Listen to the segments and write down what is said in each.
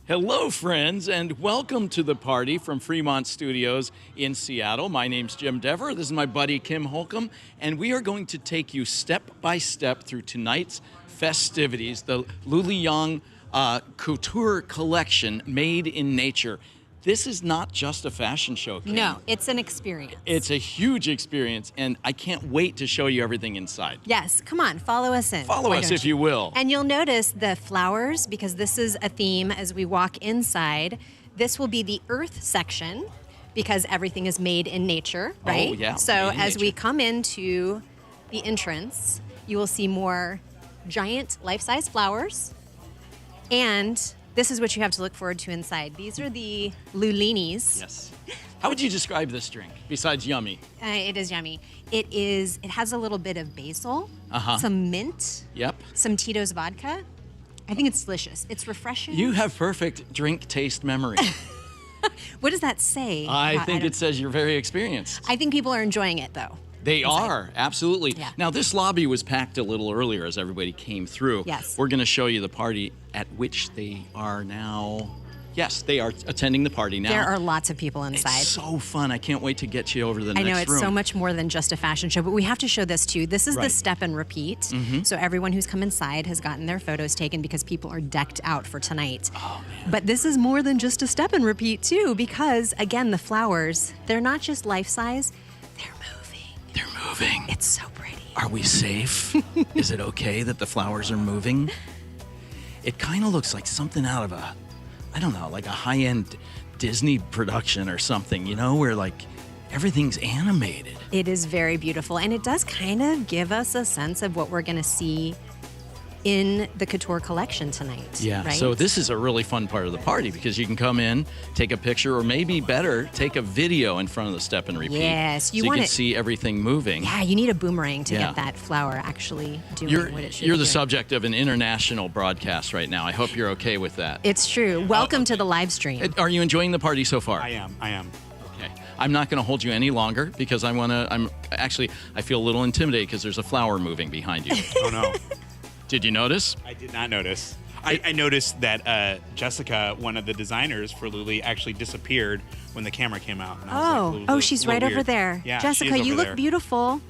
Hello, friends, and welcome to the party from FremontStudios in Seattle. My name's Jim Dever. This is my buddy Kim Holcomb, and we are going to take you step by step through tonight's festivities, the Luly Yang Couture Collection, Made in Nature. This is not just a fashion show, Kim. No, it's an experience. It's a huge experience, and I can't wait to show you everything inside. Yes, come on, follow us in. Follow us if you will. And you'll notice the flowers, because this is a theme as we walk inside. This will be the earth section, because everything is made in nature, right? Oh, yeah. So as we come into the entrance, you will see more giant life-size flowers, and this is what you have to look forward to inside. These are the Lulinis. Yes. How would you describe this drink besides yummy? It is yummy. It has a little bit of basil, some mint, Yep. some Tito's vodka. I think it's delicious. It's refreshing. You have perfect drink taste memory. What does that say? I think it says you're very experienced. I think people are enjoying it, though. They are, absolutely. Yeah. Now, this lobby was packed a little earlier as everybody came through. Yes. We're going to show you the party at which they are now. Yes, they are attending the party now. There are lots of people inside. It's so fun. I can't wait to get you over to the next room. I know, it's so much more than just a fashion show, but we have to show this too. This is the step and repeat. So everyone who's come inside has gotten their photos taken because people are decked out for tonight. Oh, man. But this is more than just a step and repeat too, because again, the flowers, they're not just life-size, they're moving. They're moving. It's so pretty. Are we safe? Is it okay that the flowers are moving? It kind of looks like something out of a, I don't know, like a high-end Disney production or something, you know, where like everything's animated. It is very beautiful, and it does kind of give us a sense of what we're going to see in the Couture Collection tonight. Yeah, right? so this is a really fun part of the party because you can come in, take a picture, or maybe better, take a video in front of the step and repeat. Yes, so you want can it. See everything moving. Yeah, you need a boomerang to Yeah. get that flower actually doing what it should You're be the doing. subject of an international broadcast right now. I hope you're okay with that. It's true. Welcome to the live stream. Are you enjoying the party so far? I am. Okay. I'm not going to hold you any longer because I feel a little intimidated because there's a flower moving behind you. Oh, no. Did you notice? I did not notice. I noticed that Jessica, one of the designers for Luly, actually disappeared when the camera came out. And I was like, a little- she's little right over weird. there. Yeah, Jessica, she is you over look there. beautiful.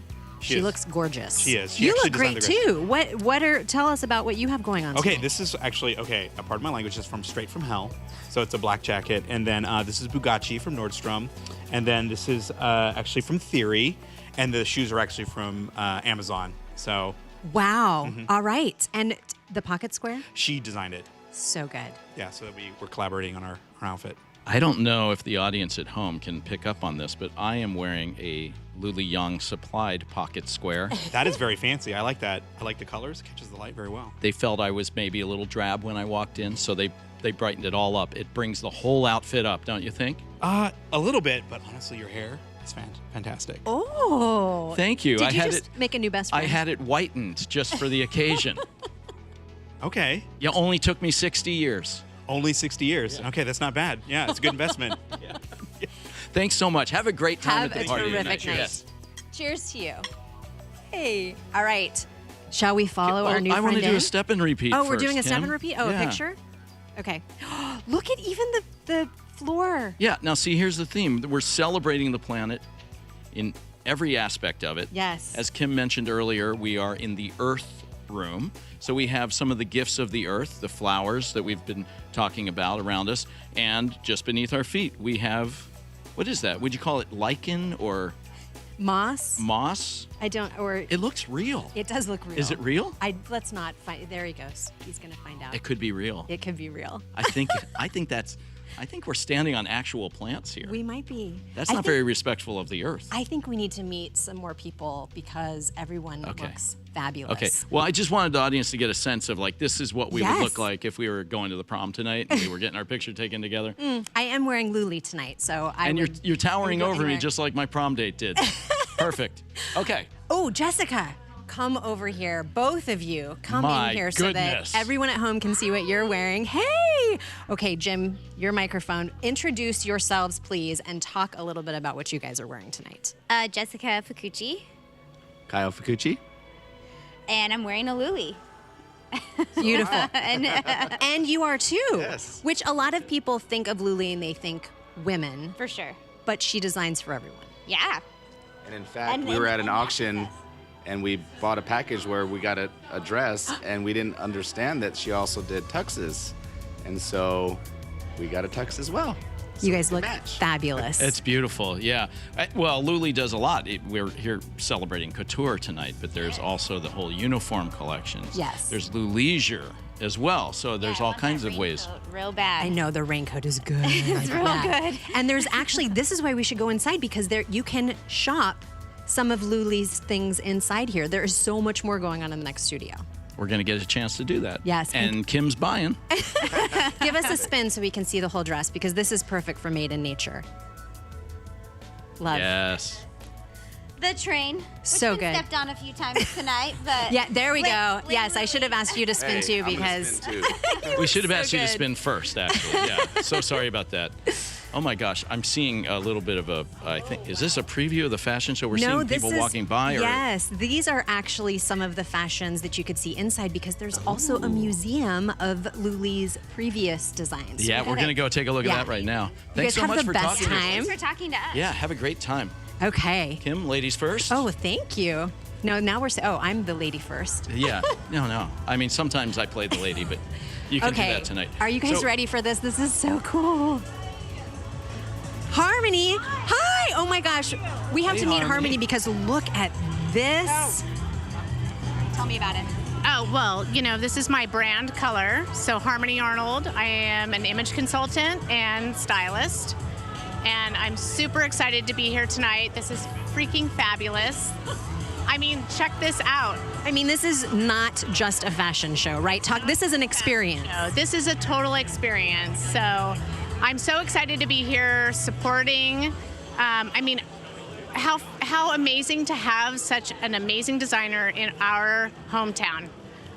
She She is. looks gorgeous. She is. She You actually look great designed the too. Tell us about what you have going on. Okay, tonight. this is actually, pardon my language, is from Straight from Hell. So it's a black jacket. And then this is Bugatti from Nordstrom. And then this is actually from Theory. And the shoes are actually from Amazon. So Wow. All right. And the pocket square? she designed it. So good. Yeah, so that we were collaborating on our outfit. I don't know if the audience at home can pick up on this, but I am wearing a Luly Young supplied pocket square. That is very fancy. I like that. I like the colors. It catches the light very well. They felt I was maybe a little drab when I walked in, so they brightened it all up. It brings the whole outfit up, don't you think? A little bit, but honestly, your hair is fantastic. Oh. Thank you. Did I you had just it. make a new best I friend? had it whitened just for the occasion. Okay. It only took me 60 years. Only 60 years. Yeah. Okay, that's not bad. Yeah, it's a good investment. Thanks so much. Have a great time Have at the a party terrific tonight. night. Yes. Cheers to you. Hey. All right. Shall we follow our new I friend want to do in? a step and repeat. Oh, we're first, doing a step Kim. and repeat? Oh, Yeah. a picture? Okay. Look at even the floor. Yeah, now see, here's the theme. We're celebrating the planet in every aspect of it. Yes. As Kim mentioned earlier, we are in the Earth room. So we have some of the gifts of the earth, the flowers that we've been talking about around us, and just beneath our feet, we have, what is that? Would you call it lichen or Moss? moss? I don't, or It looks real. it does look real. Is it real? Let's not find, there he goes. He's going to find out. It could be real. It could be real. I think we're standing on actual plants here. We might be. That's I not think- very respectful of the earth. I think we need to meet some more people because everyone Okay. looks fabulous. Okay. Well, I just wanted the audience to get a sense of like this is what we would Yes. look like if we were going to the prom tonight and we were getting our picture taken together. I am wearing Luly tonight, so And you're towering I would over me anywhere. just like my prom date did. Perfect. Okay. Oh, Jessica, come over here. Both of you, come My in here so goodness. that everyone at home can see what you're wearing. Hey! Okay, Jim, your microphone. Introduce yourselves, please, and talk a little bit about what you guys are wearing tonight. Jessica Fukuchi, Kyle Fukuchi. and I'm wearing a Luly. Beautiful. And you are too. Yes. Which a lot of people think of Luly and they think women, For sure. but she designs for everyone. Yeah. And in fact, And- we were at an and- auction and we bought a package where we got a dress and we didn't understand that she also did tuxes. And so we got a tux as well. So You it's guys a look match. fabulous. It's beautiful, yeah. Well, Luly does a lot. We're here celebrating couture tonight, but there's also the whole uniform collections. Yes. There's leisure as well, so there's Yeah, I all want kinds that of ways. raincoat Real bad. I know the raincoat is good. It's real good. And there's actually, this is why we should go inside because there you can shop some of Luly's things inside here. There is so much more going on in the next studio. We're going to get a chance to do that. Yes. And Kim's buying. Give us a spin so we can see the whole dress because this is perfect for Made in Nature. Love. Yes. The train. Which So been good. Stepped on a few times tonight, but Yeah, there we go. Lately- Yes, I should have asked you to spin Hey, too I'm gonna because spin too. We should have so asked you to good. spin first, actually. Yeah. So sorry about that. Oh my gosh, I'm seeing a little bit of a, I think, is this a preview of the fashion show? We're seeing people walking by? Or? Yes, these are actually some of the fashions that you could see inside because there's also a museum of Luly's previous designs. Yeah, we're going to go take a look at Yeah. that right now. You Thanks guys so have much the for best talking to us. time. Thanks for talking to us. Yeah, have a great time. Okay. Kim, ladies first? Oh, thank you. No, now oh, I'm the lady first. Yeah. No. I mean, sometimes I play the lady, but you can Okay. do that tonight. Are you guys So- ready for this? This is so cool. Harmony. Hi. Oh my gosh. We have Hey, to meet Harmony. Harmony because look at this. Tell me about it. Oh, well, this is my brand color. So, Harmony Arnold. I am an image consultant and stylist. And I'm super excited to be here tonight. This is freaking fabulous. I mean, check this out. I mean, this is not just a fashion show, right? This is an experience. No, this is a total experience. So, I'm so excited to be here supporting. I mean, how amazing to have such an amazing designer in our hometown,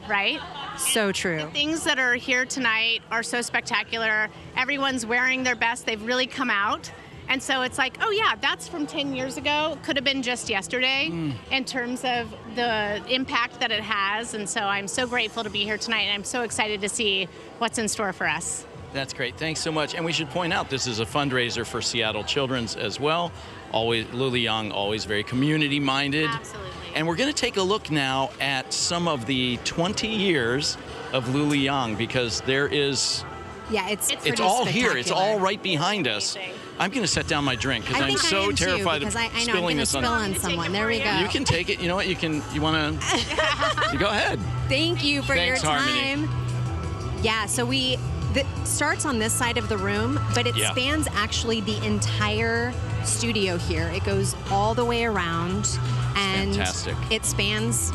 right? So true. Things that are here tonight are so spectacular. Everyone's wearing their best. They've really come out. And so it's like, oh yeah, that's from 10 years ago. Could have been just yesterday in terms of the impact that it has. And so I'm so grateful to be here tonight. And I'm so excited to see what's in store for us. That's great. Thanks so much. And we should point out this is a fundraiser for Seattle Children's as well. Always Luli Young, always very community-minded. Absolutely. And we're going to take a look now at some of the 20 years of Luli Young because there is, Yeah, it's it's pretty all here. It's all spectacular. right behind us. Amazing. I'm going to set down my drink because I I'm think I so am too, terrified because of I know I'm spilling going to this spill on Take someone. it There for we you. go. You can take it. You know what? You want to? Go ahead. Thank you for Thanks, your Harmony. time. Yeah, so it starts on this side of the room, but it Yeah. spans actually the entire studio here. It goes all the way around, and fantastic. it spans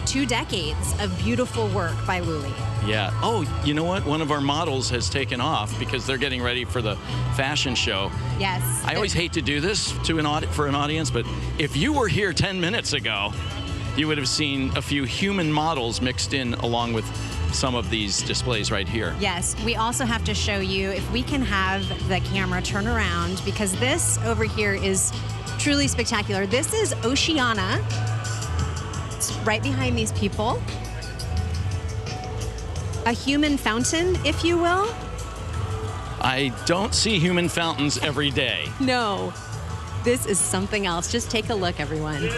2 decades of beautiful work by Luly. Yeah. Oh, you know what? One of our models has taken off because they're getting ready for the fashion show. Yes. I always hate to do this for an audience, but if you were here 10 minutes ago, you would have seen a few human models mixed in along with some of these displays right here. Yes, we also have to show you if we can have the camera turn around because this over here is truly spectacular. This is Oceana. It's right behind these people. A human fountain, if you will. I don't see human fountains every day. No, this is something else. Just take a look, everyone.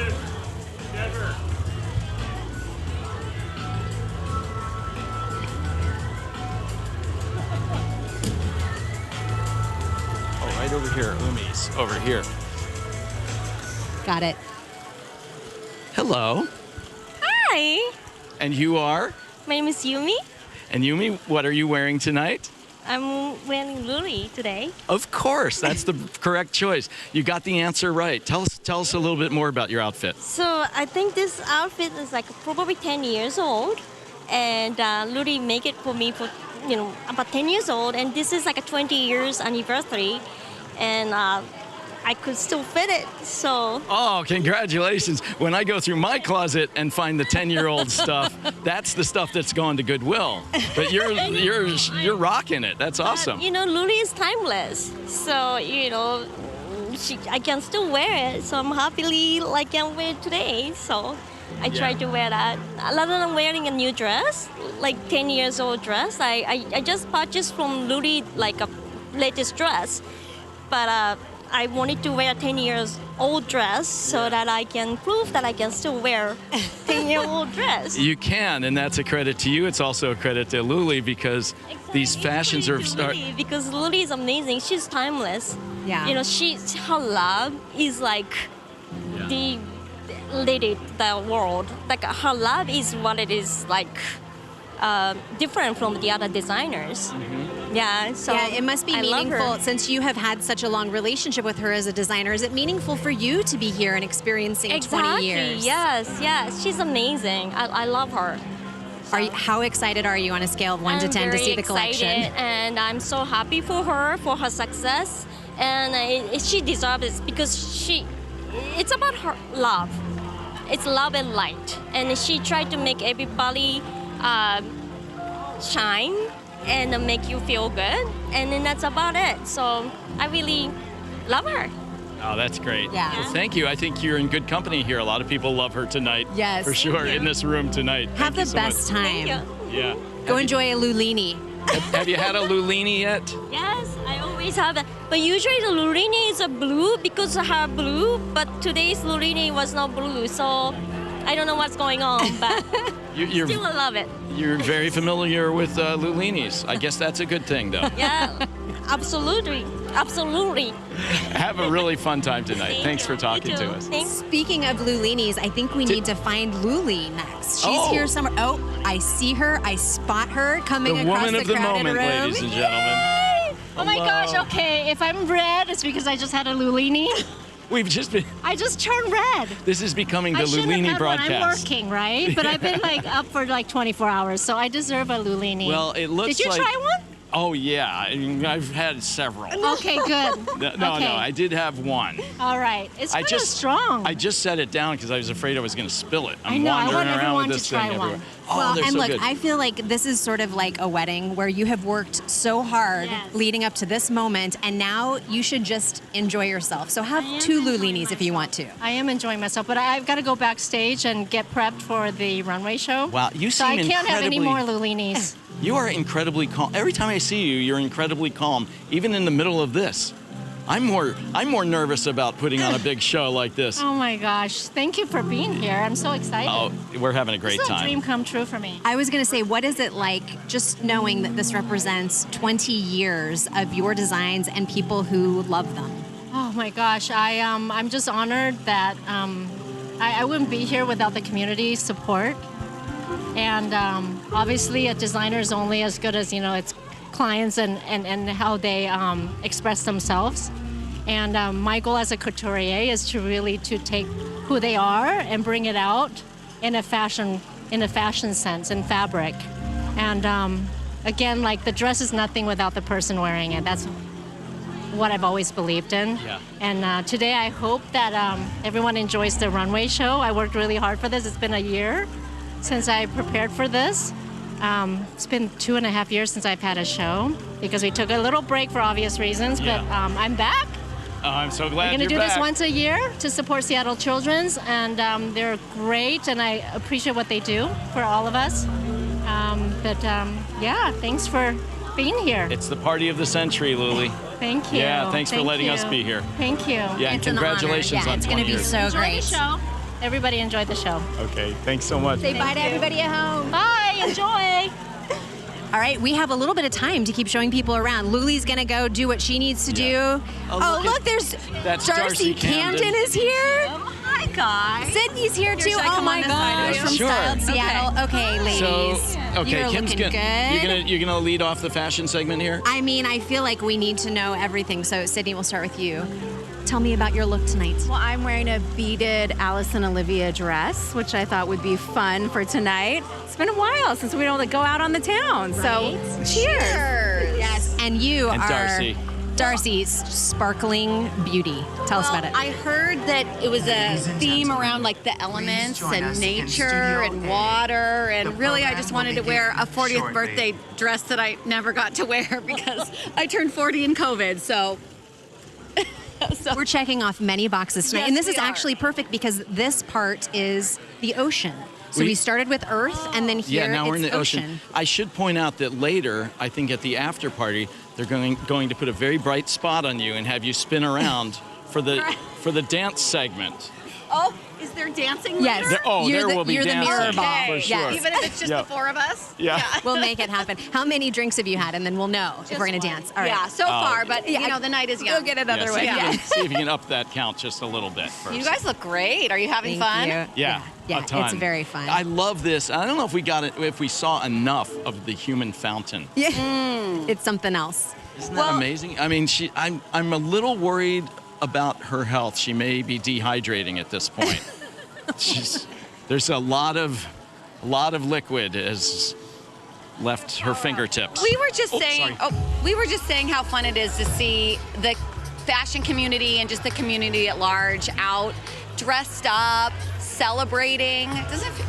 Oh, right over here, Umi's over here. Got it. Hello. Hi, And you are? my name is Yumi. And Yumi, what are you wearing tonight? I'm wearing Luly today. Of course, that's the correct choice. You got the answer right. Tell us a little bit more about your outfit. So I think this outfit is like probably 10 years old, and Luly make it for me for about 10 years old, and this is like a 20 years anniversary, and I could still fit it. So Oh, congratulations. When I go through my closet and find the 10-year-old stuff, that's the stuff that's going to Goodwill. But you're rocking it. That's awesome. Luly is timeless. So I can still wear it. So I'm happily like can wear it today. So I try to wear that. Rather than wearing a new dress, like 10 years old dress, I just purchased from Luly like a latest dress. But I wanted to wear a 10 years old dress so that I can prove that I can still wear 10-year-old dress. You can, and that's a credit to you. It's also a credit to Luly because these fashions are... Luly, because Luly is amazing. She's timeless. Yeah. You know, her love is like the lady the world. Like her love is what it is like different from the other designers. Yeah, so Yeah, it must be I love her. meaningful since you have had such a long relationship with her as a designer. Is it meaningful for you to be here and experiencing 20 years? Yes, she's amazing. I love her. How excited are you on a scale of 1 to 10 to see the collection? Excited, and I'm so happy for her success, and she deserves it because it's about her love. It's love and light, and she tried to make everybody shine and make you feel good, and then that's about it. So I really love her. Oh, that's great. Yeah. Well, thank you. I think you're in good company here. A lot of people love her tonight. Yes. For sure, in this room tonight. Have Thank you the so best much. time. Thank you. Yeah. Go enjoy a Lulini. Have you had a Lulini yet? Yes, I always have that. But usually the Lulini is a blue because of her blue, but today's Lulini was not blue, so I don't know what's going on, but still I love it. You're very familiar with Lulinis. I guess that's a good thing, though. Yeah, absolutely. Have a really fun time tonight. Thanks for talking to us. Thanks. Speaking of Lulinis, I think we need to find Luly next. She's Oh. here somewhere. Oh, I see her. I spot her coming The across woman the of the crowded moment, room. ladies and gentlemen. Oh my gosh, okay. If I'm red, it's because I just had a Lulini. We've just been. I just turned red. This is becoming the I shouldn't have Lulini had broadcast. one. I'm working, right? But I've been like up for like 24 hours, so I deserve a Lulini. Well, it looks Did you like. try one? Oh yeah, I mean, I've had several. Okay, good. No, okay. I did have one. All right. It's I kind of just strong. I just set it down because I was afraid I was going to spill it. I'm I know, I wandering want around everyone with to this try thing one. everywhere. Oh, Well, they're and so look, good. I feel like this is sort of like a wedding where you have worked so hard Yes. leading up to this moment, and now you should just enjoy yourself. So have 2 Lulinis if you want to. I am enjoying myself, but I've got to go backstage and get prepped for the runway show. Wow, you So seem I can't have any more incredibly- Lulinis. You are incredibly calm. Every time I see you, you're incredibly calm, even in the middle of this. I'm more nervous about putting on a big show like this. Oh my gosh. Thank you for being here. I'm so excited. Oh, we're having a great This is a time. dream come true for me. I was going to say, what is it like just knowing that this represents 20 years of your designs and people who love them? Oh my gosh. I'm just honored that I wouldn't be here without the community support. And obviously a designer is only as good as, its clients and how they express themselves. And my goal as a couturier is to take who they are and bring it out in a fashion sense, in fabric. And again, like the dress is nothing without the person wearing it. That's what I've always believed in. Yeah. And today I hope that everyone enjoys the runway show. I worked really hard for this. It's been a year since I prepared for this. It's been 2.5 years since I've had a show because we took a little break for obvious reasons, but Yeah. I'm back. Oh, I'm so glad We're going to you're do back. this once a year to support Seattle Children's, and they're great, and I appreciate what they do for all of us. Yeah, thanks for being here. It's the party of the century, Luly. Thank you. Yeah, thanks for Thank letting us you. be here. Thank you. Yeah, and It's an honor. congratulations Yeah, on it's 20 gonna be years. so Enjoy great. the show. Everybody enjoyed the show. Okay, thanks so much. Say bye to everybody at home. Bye. Enjoy. All right, we have a little bit of time to keep showing people around. Luly's gonna go do what she needs to Yeah. do. Oh, look at- there's That's Darcy Darcy Camden. is here. Hi, guys. Sydney's here too. should I Oh come my on this side of gosh, you? from Sure. Styled Seattle. Okay, ladies. So, okay, you're Kim's looking good. You're gonna lead off the fashion segment here. I mean, I feel like we need to know everything. So, Sydney, we'll start with you. Tell me about your look tonight. Well, I'm wearing a beaded Alice and Olivia dress, which I thought would be fun for tonight. It's been a while since we were able to go out on the town. So, cheers. Yes, and you And are Darcy. Darcy's sparkling beauty. Tell us about it. I heard that it was a theme around like the elements and nature and water, and really I just wanted to wear a 40th birthday dress that I never got to wear because I turned 40 in COVID, so We're checking off many boxes tonight. Yes, and this we is are. actually perfect because this part is the ocean. So We- we started with Earth, and then here Yeah, now we're in it's the ocean. I should point out that later, I think at the after party, they're going to put a very bright spot on you and have you spin around for the dance segment. Oh, is there dancing Yes. later? You're there will be you're the dancing mirror ball. for sure. Yes. Even if it's just Yeah. the four of us? Yeah. We'll make it happen. How many drinks have you had? And then we'll know if we're going to dance. All right. Yeah, so far, but Yeah, you know, the night is young. Go get another Yeah, one. see, if you Yeah. can- see if you can up that count just a little bit first. You guys look great. Are you having Thank fun? you. Yeah, Yeah, a ton. it's very fun. I love this. I don't know if we saw enough of the human fountain. Yeah. It's something else. Isn't that amazing? I mean, I'm a little worried about her health. She may be dehydrating at this point. There's a lot of liquid has left her fingertips. We were just saying, sorry. we were just saying how fun it is to see the fashion community and just the community at large out, dressed up, celebrating.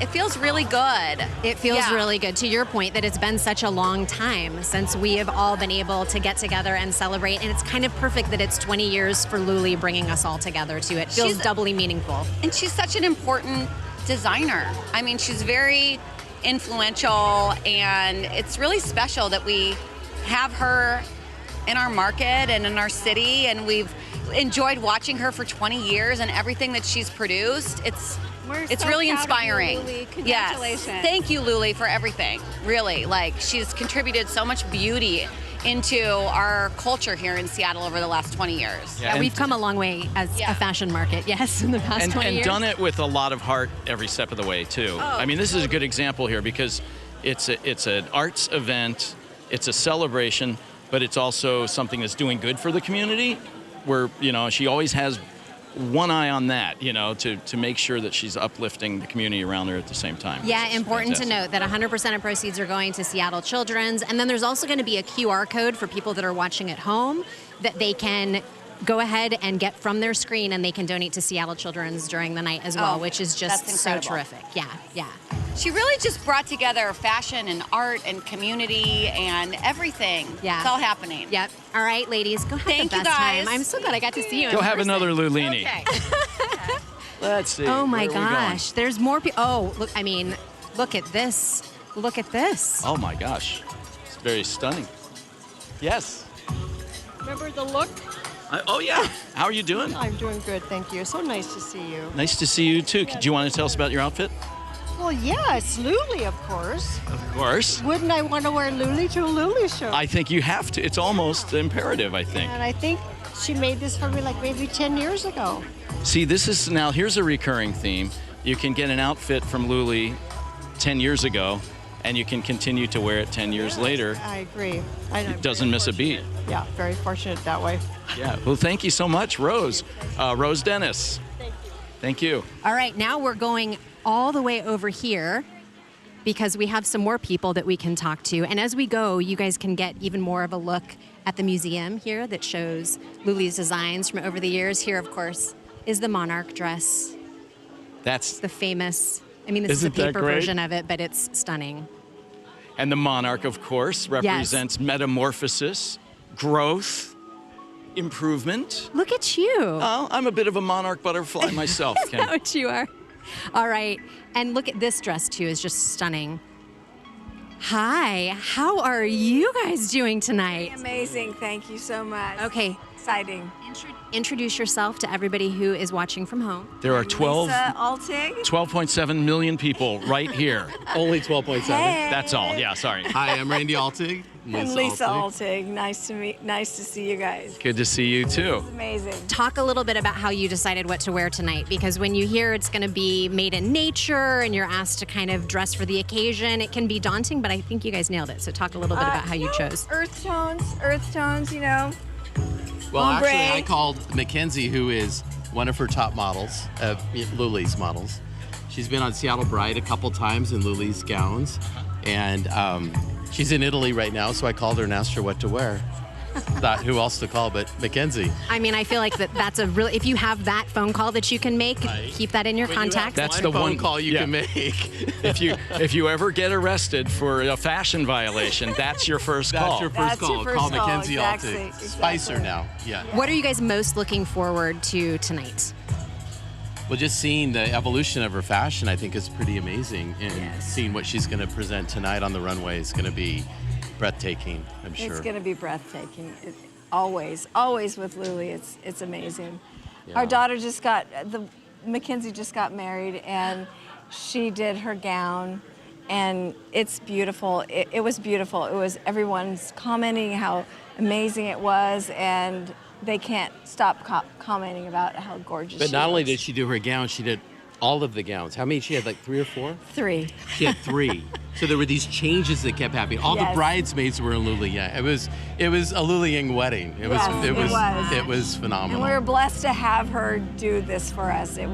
It feels really good. It feels Yeah. really good. To your point, that it's been such a long time since we have all been able to get together and celebrate, and it's kind of perfect that it's 20 years for Luly bringing us all together too. It feels She's- doubly meaningful. And she's such an important designer. I mean, she's very influential, and it's really special that we have her in our market and in our city, and we've enjoyed watching her for 20 years and everything that she's produced. It's so really proud of you, inspiring. Luly. Yes. Congratulations. Thank you, Luly, for everything. Really, like, she's contributed so much beauty into our culture here in Seattle over the last 20 years. Yeah, we've come a long way as a fashion market, yes, in the past 20 and years. done it with a lot of heart every step of the way too. I mean, this is a good example here because it's an arts event, it's a celebration, but it's also something that's doing good for the community. Where she always has one eye on that, to make sure that she's uplifting the community around her at the same time. Yeah, which is important fantastic. to note that 100% of proceeds are going to Seattle Children's. And then there's also going to be a QR code for people that are watching at home that they can go ahead and get from their screen, and they can donate to Seattle Children's during the night as well, which is just that's so incredible. terrific. Yeah, yeah. She really just brought together fashion and art and community and everything. Yeah. It's all happening. Yep. All right, ladies, go have Thank the you, best guys. time. I'm so glad I got to see you. Go in have person. another Lulini. Okay. Let's see. Oh my where are we going? gosh, there's more people. Oh, look, I mean, look at this. Look at this. Oh my gosh, it's very stunning. Yes. Remember the look? Oh yeah. How are you doing? I'm doing good, thank you. So nice to see you. Nice to see you too. Do you want to tell us about your outfit? Well, yeah, it's Luly, of course. Of course. Wouldn't I want to wear Luly to a Luly show? I think you have to. It's almost imperative, I think. And I think she made this for me like maybe 10 years ago. See, here's a recurring theme. You can get an outfit from Luly 10 years ago, and you can continue to wear it 10 years later. I agree. It doesn't miss a beat. Yeah, very fortunate that way. Yeah. Well, thank you so much, Rose. Rose Dennis. Thank you. All right, now we're going all the way over here because we have some more people that we can talk to. And as we go, you guys can get even more of a look at the museum here that shows Luly's designs from over the years. Here, of course, is the monarch dress. That's the famous, this is a Isn't that paper great? version of it, but it's stunning. And the monarch, of course, represents metamorphosis, growth, improvement. Look at you. Oh, I'm a bit of a monarch butterfly myself, Is that what you are? All right. And look at this dress, too, is just stunning. Hi. How are you guys doing tonight? Amazing. Thank you so much. Okay. Exciting. Introduce yourself to everybody who is watching from home. There are Lisa Altig. 12.7 million people right here. Only 12.7. Hey. That's all. Yeah, sorry. Hi, I'm Randy Altig. And Lisa Altig. Nice to see you guys. Good to see you too. Amazing. Talk a little bit about how you decided what to wear tonight, because when you hear it's going to be made in nature and you're asked to kind of dress for the occasion, it can be daunting, but I think you guys nailed it. So talk a little bit about how you chose. Earth tones, Well, Ombre. actually, I called Mackenzie, who is one of her top models, Luly's models. She's been on Seattle Bride a couple times in Luly's gowns, and she's in Italy right now, so I called her and asked her what to wear. thought who else to call but Mackenzie. I mean, I feel like that's a really, if you have that phone call that you can make, keep that in your contacts. That's One the phone one call you can make. if you ever get arrested for a fashion violation, that's your first call. That's your first call. Call Mackenzie exactly, Altig. Spicer now. Yeah. What are you guys most looking forward to tonight? Well, just seeing the evolution of her fashion, I think is pretty amazing. And seeing what she's going to present tonight on the runway is going to be breathtaking, I'm sure. It's going to be breathtaking. Always with Luly, it's amazing. Yeah. Our daughter Mackenzie just got married, and she did her gown, and it's beautiful. It was beautiful. It was, everyone's commenting how amazing it was, and they can't stop commenting about how gorgeous But she not only looks. did she do her gown, she did all of the gowns. How many? She had like 3 or 4? 3. She had 3. So there were these changes that kept happening. All the bridesmaids were in Luly Yang. It was a Luly Young wedding. It was phenomenal. And we were blessed to have her do this for us. It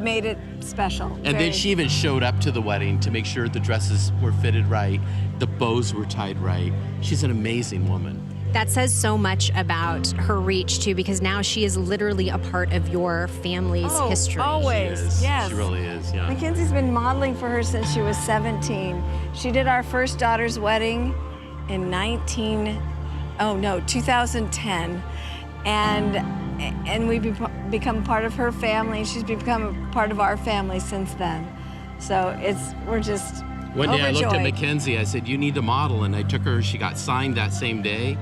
made it special. And then she even showed up to the wedding to make sure the dresses were fitted right, the bows were tied right. She's an amazing woman. That says so much about her reach, too, because now she is literally a part of your family's history. Always, She is. yes. She really is, yeah. Mackenzie's been modeling for her since she was 17. She did our first daughter's wedding in 2010. And we've become part of her family. She's become a part of our family since then. So we're just One day I looked at overjoyed. Mackenzie, I said, you need to model, and I took her, she got signed that same day.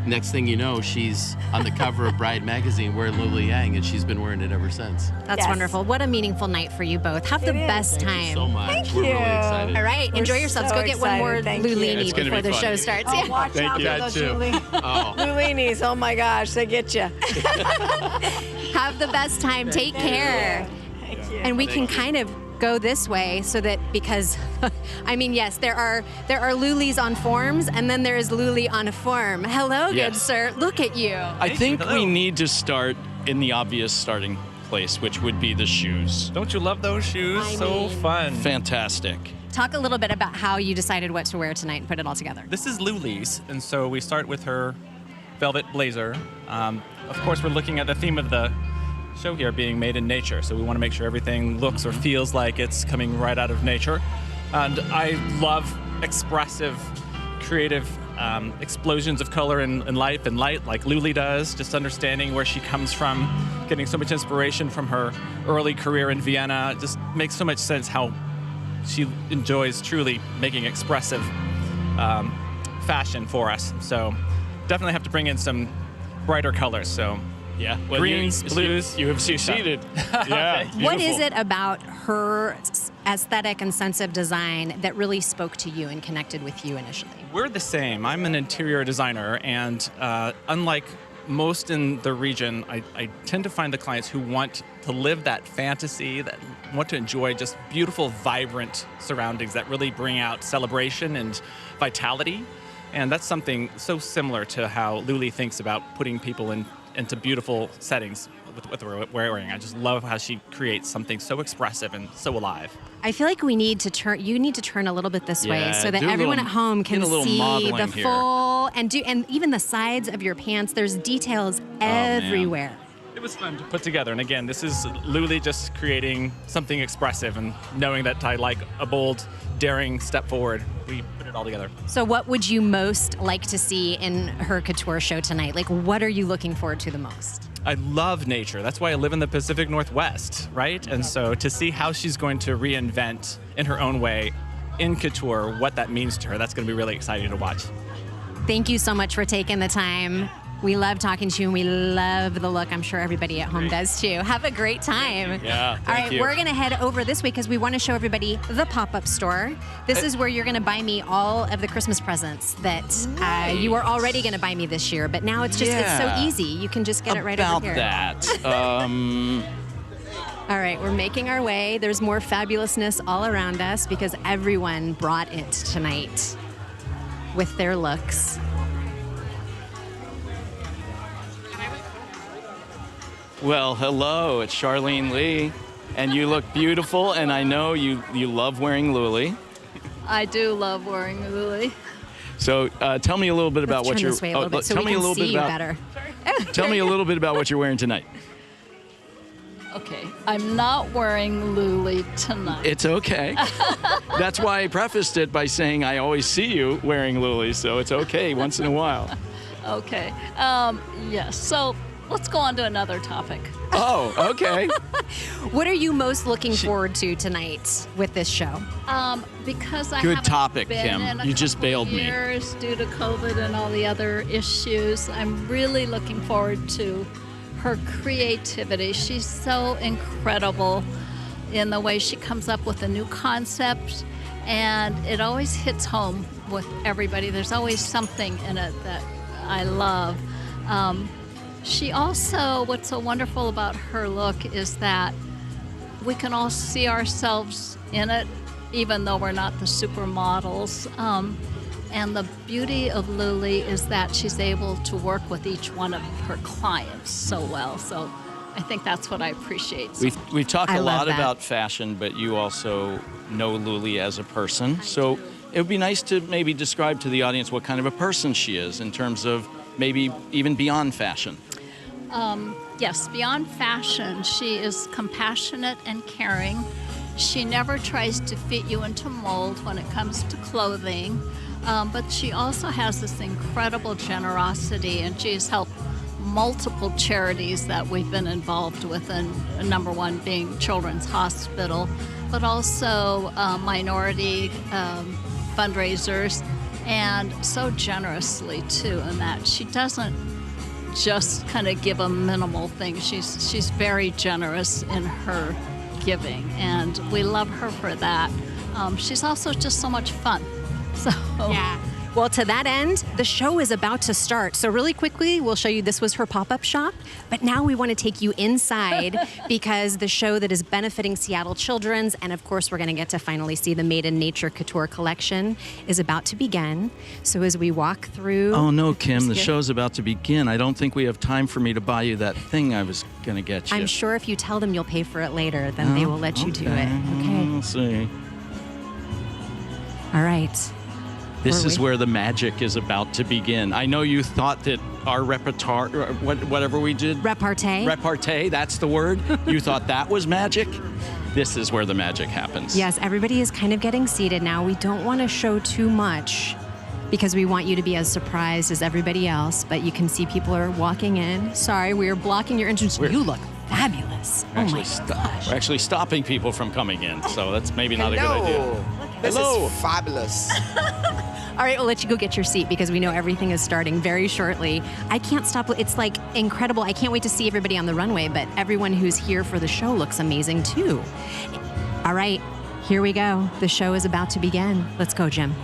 Next thing you know, she's on the cover of Bride magazine wearing Luly Yang, and she's been wearing it ever since. That's wonderful. What a meaningful night for you both. Have the best time. Thank you so much. Thank We're you. really excited. All right, We're enjoy yourselves. so Go get one more excited. Thank you. Lulini It's gonna before be the fun. show starts. Oh, watch Thank out you. for those That too. Lulinis. Oh my gosh, they get you. Have the best time. Take care. Thank you. And we can kind of go this way so that, because I mean, yes, there are Lulys on forms, and then there is Luly on a form. Hello, good Yes. sir. Look at you. I think we need to start in the obvious starting place, which would be the shoes. Don't you love those shoes? So fun. Fantastic. Talk a little bit about how you decided what to wear tonight and put it all together. This is Luly's, and so we start with her velvet blazer. Of course, we're looking at the theme of the show here being made in nature, so we want to make sure everything looks or feels like it's coming right out of nature. And I love expressive, creative explosions of color and life and light like Luly does, just understanding where she comes from, getting so much inspiration from her early career in Vienna. It just makes so much sense how she enjoys truly making expressive fashion for us. So definitely have to bring in some brighter colors. So Yeah. Well, greens, blues. You have succeeded. Yeah. What is beautiful. it about her aesthetic and sense of design that really spoke to you and connected with you initially? We're the same. I'm an interior designer, and unlike most in the region, I tend to find the clients who want to live that fantasy, that want to enjoy just beautiful, vibrant surroundings that really bring out celebration and vitality. And that's something so similar to how Luly thinks about putting people into beautiful settings with what we're wearing. I just love how she creates something so expressive and so alive. I feel like you need to turn a little bit this way Yeah, so that do a everyone little- at home get can a little see modeling the here. full and even the sides of your pants. There's details everywhere. It was fun to put together. And again, this is Luly just creating something expressive and knowing that I like a bold, daring step forward. We put it all together. So what would you most like to see in her couture show tonight? Like, what are you looking forward to the most? I love nature. That's why I live in the Pacific Northwest, right? And so to see how she's going to reinvent in her own way in couture what that means to her, that's going to be really exciting to watch. Thank you so much for taking the time. We love talking to you, and we love the look. I'm sure everybody at home does too. Have a great time. Yeah, All thank right, you. we're going to head over this way because we want to show everybody the pop-up store. This is where you're going to buy me all of the Christmas presents that you were already going to buy me this year, but now it's just it's so Yeah. easy. You can just get it right About over here. that. All right, we're making our way. There's more fabulousness all around us because everyone brought it tonight with their looks. Well, hello, it's Charlene Lee, and you look beautiful, and I know you love wearing Luly. I do love wearing Luly. So tell me a little bit about what Turn you're. this way a little bit so tell we me a can little see bit you about. better. Tell me a little bit about what you're wearing tonight. Okay, I'm not wearing Luly tonight. It's okay. That's why I prefaced it by saying I always see you wearing Luly, so it's okay once in a while. Okay, yes, so let's go on to another topic. Oh, okay. What are you most looking forward to tonight with this show? Because I Good haven't topic, been Kim. in a You just couple bailed me. years due to COVID and all the other issues. I'm really looking forward to her creativity. She's so incredible in the way she comes up with a new concept, and it always hits home with everybody. There's always something in it that I love. She also, what's so wonderful about her look is that we can all see ourselves in it, even though we're not the supermodels. And the beauty of Luly is that she's able to work with each one of her clients so well. So I think that's what I appreciate. We've talked I a love lot that. about fashion, but you also know Luly as a person. So it would be nice to maybe describe to the audience what kind of a person she is in terms of maybe even beyond fashion. Yes, beyond fashion, she is compassionate and caring. She never tries to fit you into mold when it comes to clothing, but she also has this incredible generosity, and she's helped multiple charities that we've been involved with, and number one being Children's Hospital, but also minority fundraisers, and so generously too, in that she doesn't just kind of give a minimal thing. She's very generous in her giving, and we love her for that. She's also just so much fun. So yeah. Well, to that end, the show is about to start. So really quickly, we'll show you this was her pop-up shop, but now we want to take you inside because the show that is benefiting Seattle Children's, and of course we're going to get to finally see the Made in Nature Couture Collection, is about to begin. So as we walk through... Oh no, Kim, the show's about to begin. I don't think we have time for me to buy you that thing I was going to get you. I'm sure if you tell them you'll pay for it later, then they will let you do it. Okay. We'll see. All right. This is where the magic is about to begin. I know you thought that our repertoire, whatever we did. Repartee. Repartee, that's the word. You thought that was magic? This is where the magic happens. Yes, everybody is kind of getting seated now. We don't want to show too much because we want you to be as surprised as everybody else, but you can see people are walking in. Sorry, we are blocking your entrance. You look fabulous. Oh my gosh. We're actually stopping people from coming in, so that's maybe not a good idea. This Hello. is fabulous. All right, we'll let you go get your seat because we know everything is starting very shortly. I can't stop. It's like incredible. I can't wait to see everybody on the runway, but everyone who's here for the show looks amazing too. All right, here we go. The show is about to begin. Let's go, Jim.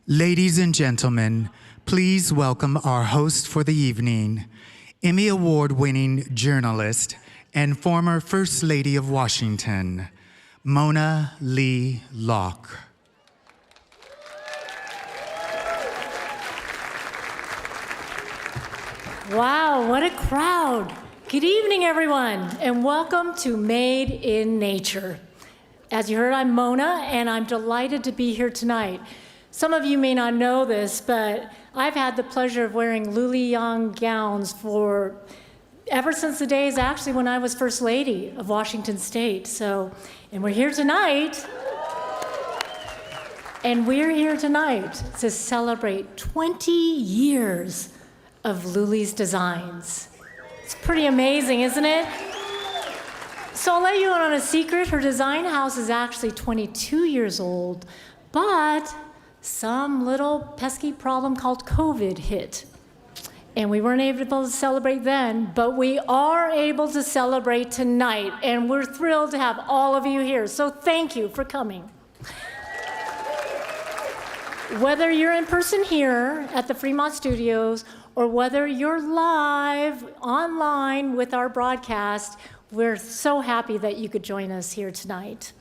Ladies and gentlemen, please welcome our host for the evening, Emmy Award-winning journalist and former First Lady of Washington, Mona Lee Locke. Wow, what a crowd. Good evening, everyone, and welcome to Made in Nature. As you heard, I'm Mona, and I'm delighted to be here tonight. Some of you may not know this, but I've had the pleasure of wearing Luli Young gowns ever since the days actually when I was First Lady of Washington State. And we're here tonight to celebrate 20 years of Luly's designs. It's pretty amazing, isn't it? So I'll let you in on a secret. Her design house is actually 22 years old, but some little pesky problem called COVID hit. And we weren't able to celebrate then, but we are able to celebrate tonight, and we're thrilled to have all of you here. So thank you for coming. Whether you're in person here at the Fremont Studios or whether you're live online with our broadcast, we're so happy that you could join us here tonight.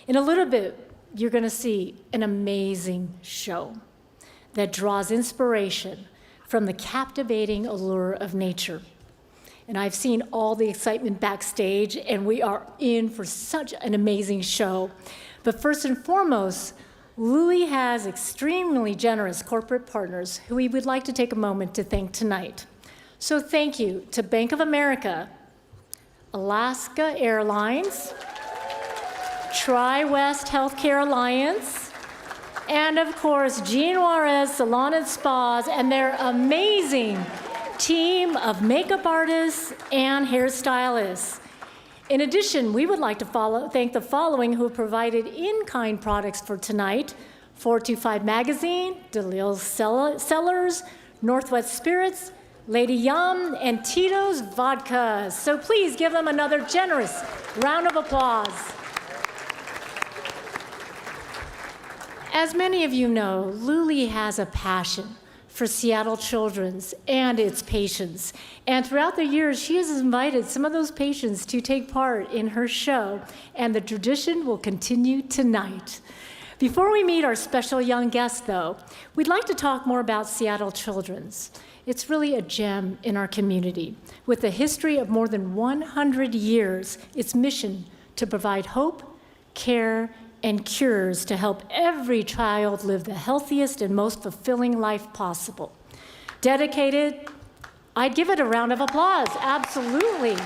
In a little bit, you're going to see an amazing show that draws inspiration from the captivating allure of nature. And I've seen all the excitement backstage, and we are in for such an amazing show. But first and foremost, Luly has extremely generous corporate partners who we would like to take a moment to thank tonight. So thank you to Bank of America, Alaska Airlines, Tri-West Healthcare Alliance, and of course, Jean Juarez Salon and Spas and their amazing team of makeup artists and hairstylists. In addition, we would like to thank the following who have provided in-kind products for tonight: 425 Magazine, DeLille Cellars, Northwest Spirits, Lady Yum, and Tito's Vodka. So please give them another generous round of applause. As many of you know, Luly has a passion for Seattle children's and its patients. And throughout the years, she has invited some of those patients to take part in her show, and the tradition will continue tonight. Before we meet our special young guest, though, we'd like to talk more about Seattle Children's. It's really a gem in our community. With a history of more than 100 years, its mission to provide hope, care, and cures to help every child live the healthiest and most fulfilling life possible. Dedicated, I'd give it a round of applause, absolutely.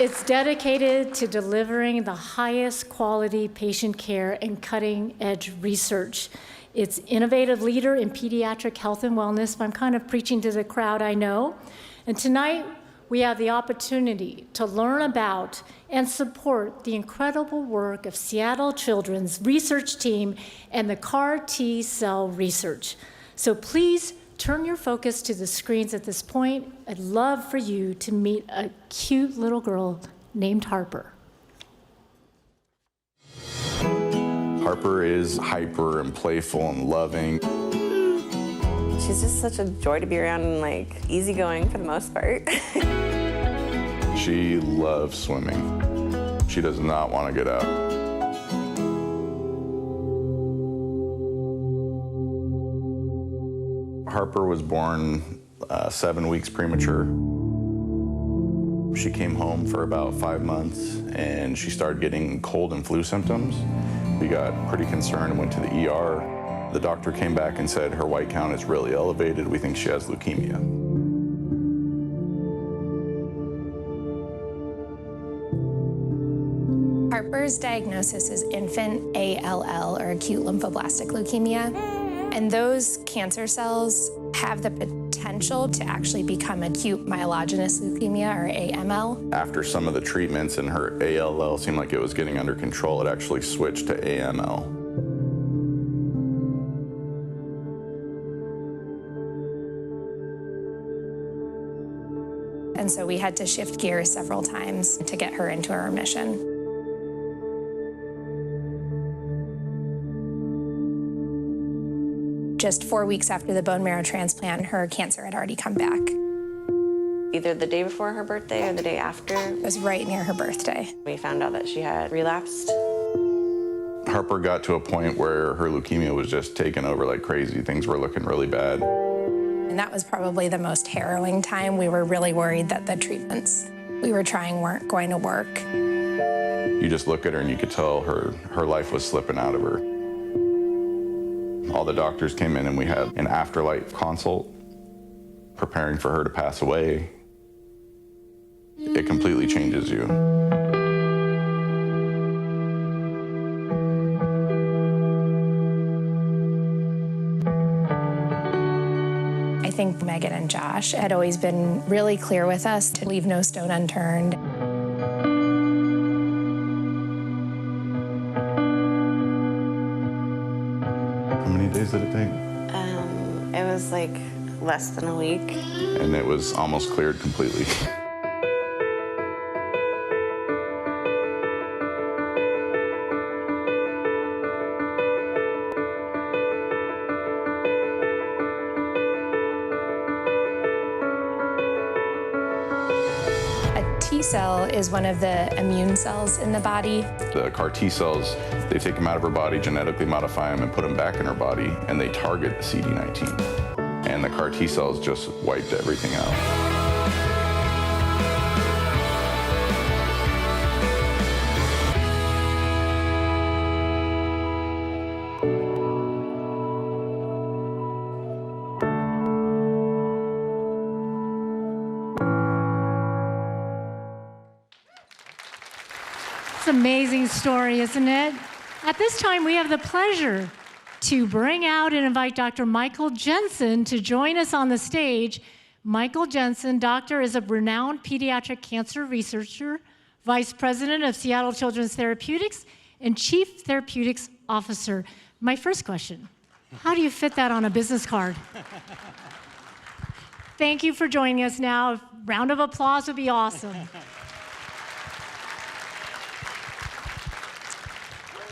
It's dedicated to delivering the highest quality patient care and cutting-edge research. It's innovative leader in pediatric health and wellness. I'm kind of preaching to the crowd, I know. And tonight, we have the opportunity to learn about and support the incredible work of Seattle Children's research team and the CAR T-cell research. So please turn your focus to the screens at this point. I'd love for you to meet a cute little girl named Harper. Harper is hyper and playful and loving. She's just such a joy to be around and like easygoing for the most part. She loves swimming. She does not want to get out. Harper was born 7 weeks premature. She came home for about 5 months and she started getting cold and flu symptoms. We got pretty concerned and went to the ER. The doctor came back and said her white count is really elevated. We think she has leukemia. Harper's diagnosis is infant ALL, or acute lymphoblastic leukemia. And those cancer cells have the potential to actually become acute myelogenous leukemia, or AML. After some of the treatments and her ALL seemed like it was getting under control, it actually switched to AML. And so we had to shift gears several times to get her into a remission. Just 4 weeks after the bone marrow transplant, her cancer had already come back. either the day before her birthday or the day after. It was right near her birthday. We found out that she had relapsed. Harper got to a point where her leukemia was just taking over like crazy. Things were looking really bad. And that was probably the most harrowing time. We were really worried that the treatments we were trying weren't going to work. You just look at her and you could tell her life was slipping out of her. All the doctors came in and we had an afterlife consult preparing for her to pass away. It completely changes you. I think Megan and Josh had always been really clear with us to leave no stone unturned. How many days did it take? It was like less than a week. And it was almost cleared completely. T cell is one of the immune cells in the body. The CAR T cells, they take them out of her body, genetically modify them, and put them back in her body, and they target the CD19. And the CAR T cells just wiped everything out. It's an amazing story, isn't it? At this time, we have the pleasure to bring out and invite Dr. Michael Jensen to join us on the stage. Michael Jensen, doctor, is a renowned pediatric cancer researcher, vice president of Seattle Children's Therapeutics, and chief therapeutics officer. My first question, how do you fit that on a business card? Thank you for joining us now. A round of applause would be awesome.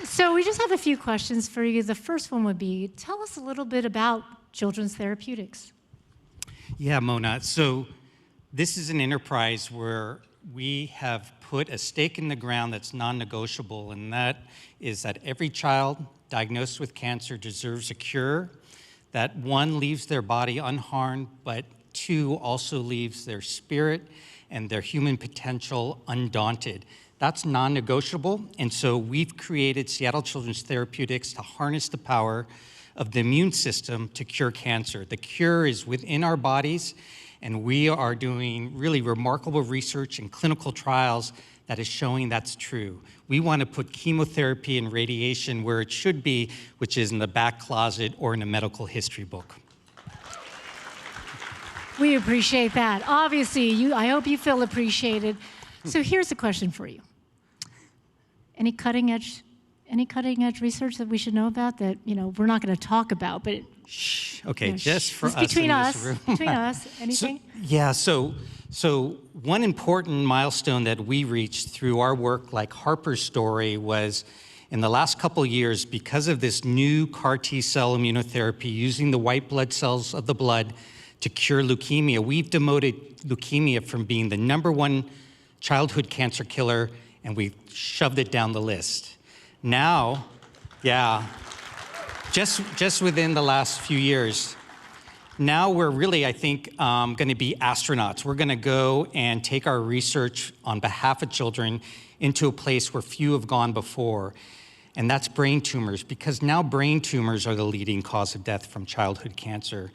So we just have a few questions for you. The first one would be, tell us a little bit about Children's Therapeutics. Yeah, Mona. So this is an enterprise where we have put a stake in the ground that's non-negotiable, and that is that every child diagnosed with cancer deserves a cure, that one, leaves their body unharmed, but two, also leaves their spirit and their human potential undaunted. That's non-negotiable, and so we've created Seattle Children's Therapeutics to harness the power of the immune system to cure cancer. The cure is within our bodies, and we are doing really remarkable research and clinical trials that is showing that's true. We want to put chemotherapy and radiation where it should be, which is in the back closet or in a medical history book. We appreciate that. Obviously, I hope you feel appreciated. So here's a question for you. Any cutting edge research that we should know about that we're not going to talk about, but Okay, just for us between in us, this room. between us, anything? So one important milestone that we reached through our work, like Harper's story, was in the last couple of years, because of this new CAR T cell immunotherapy using the white blood cells of the blood to cure leukemia, we've demoted leukemia from being the #1 childhood cancer killer, and we shoved it down the list. Now, just within the last few years, now we're really, I think, going to be astronauts. We're going to go and take our research on behalf of children into a place where few have gone before, and that's brain tumors, because now brain tumors are the leading cause of death from childhood cancer.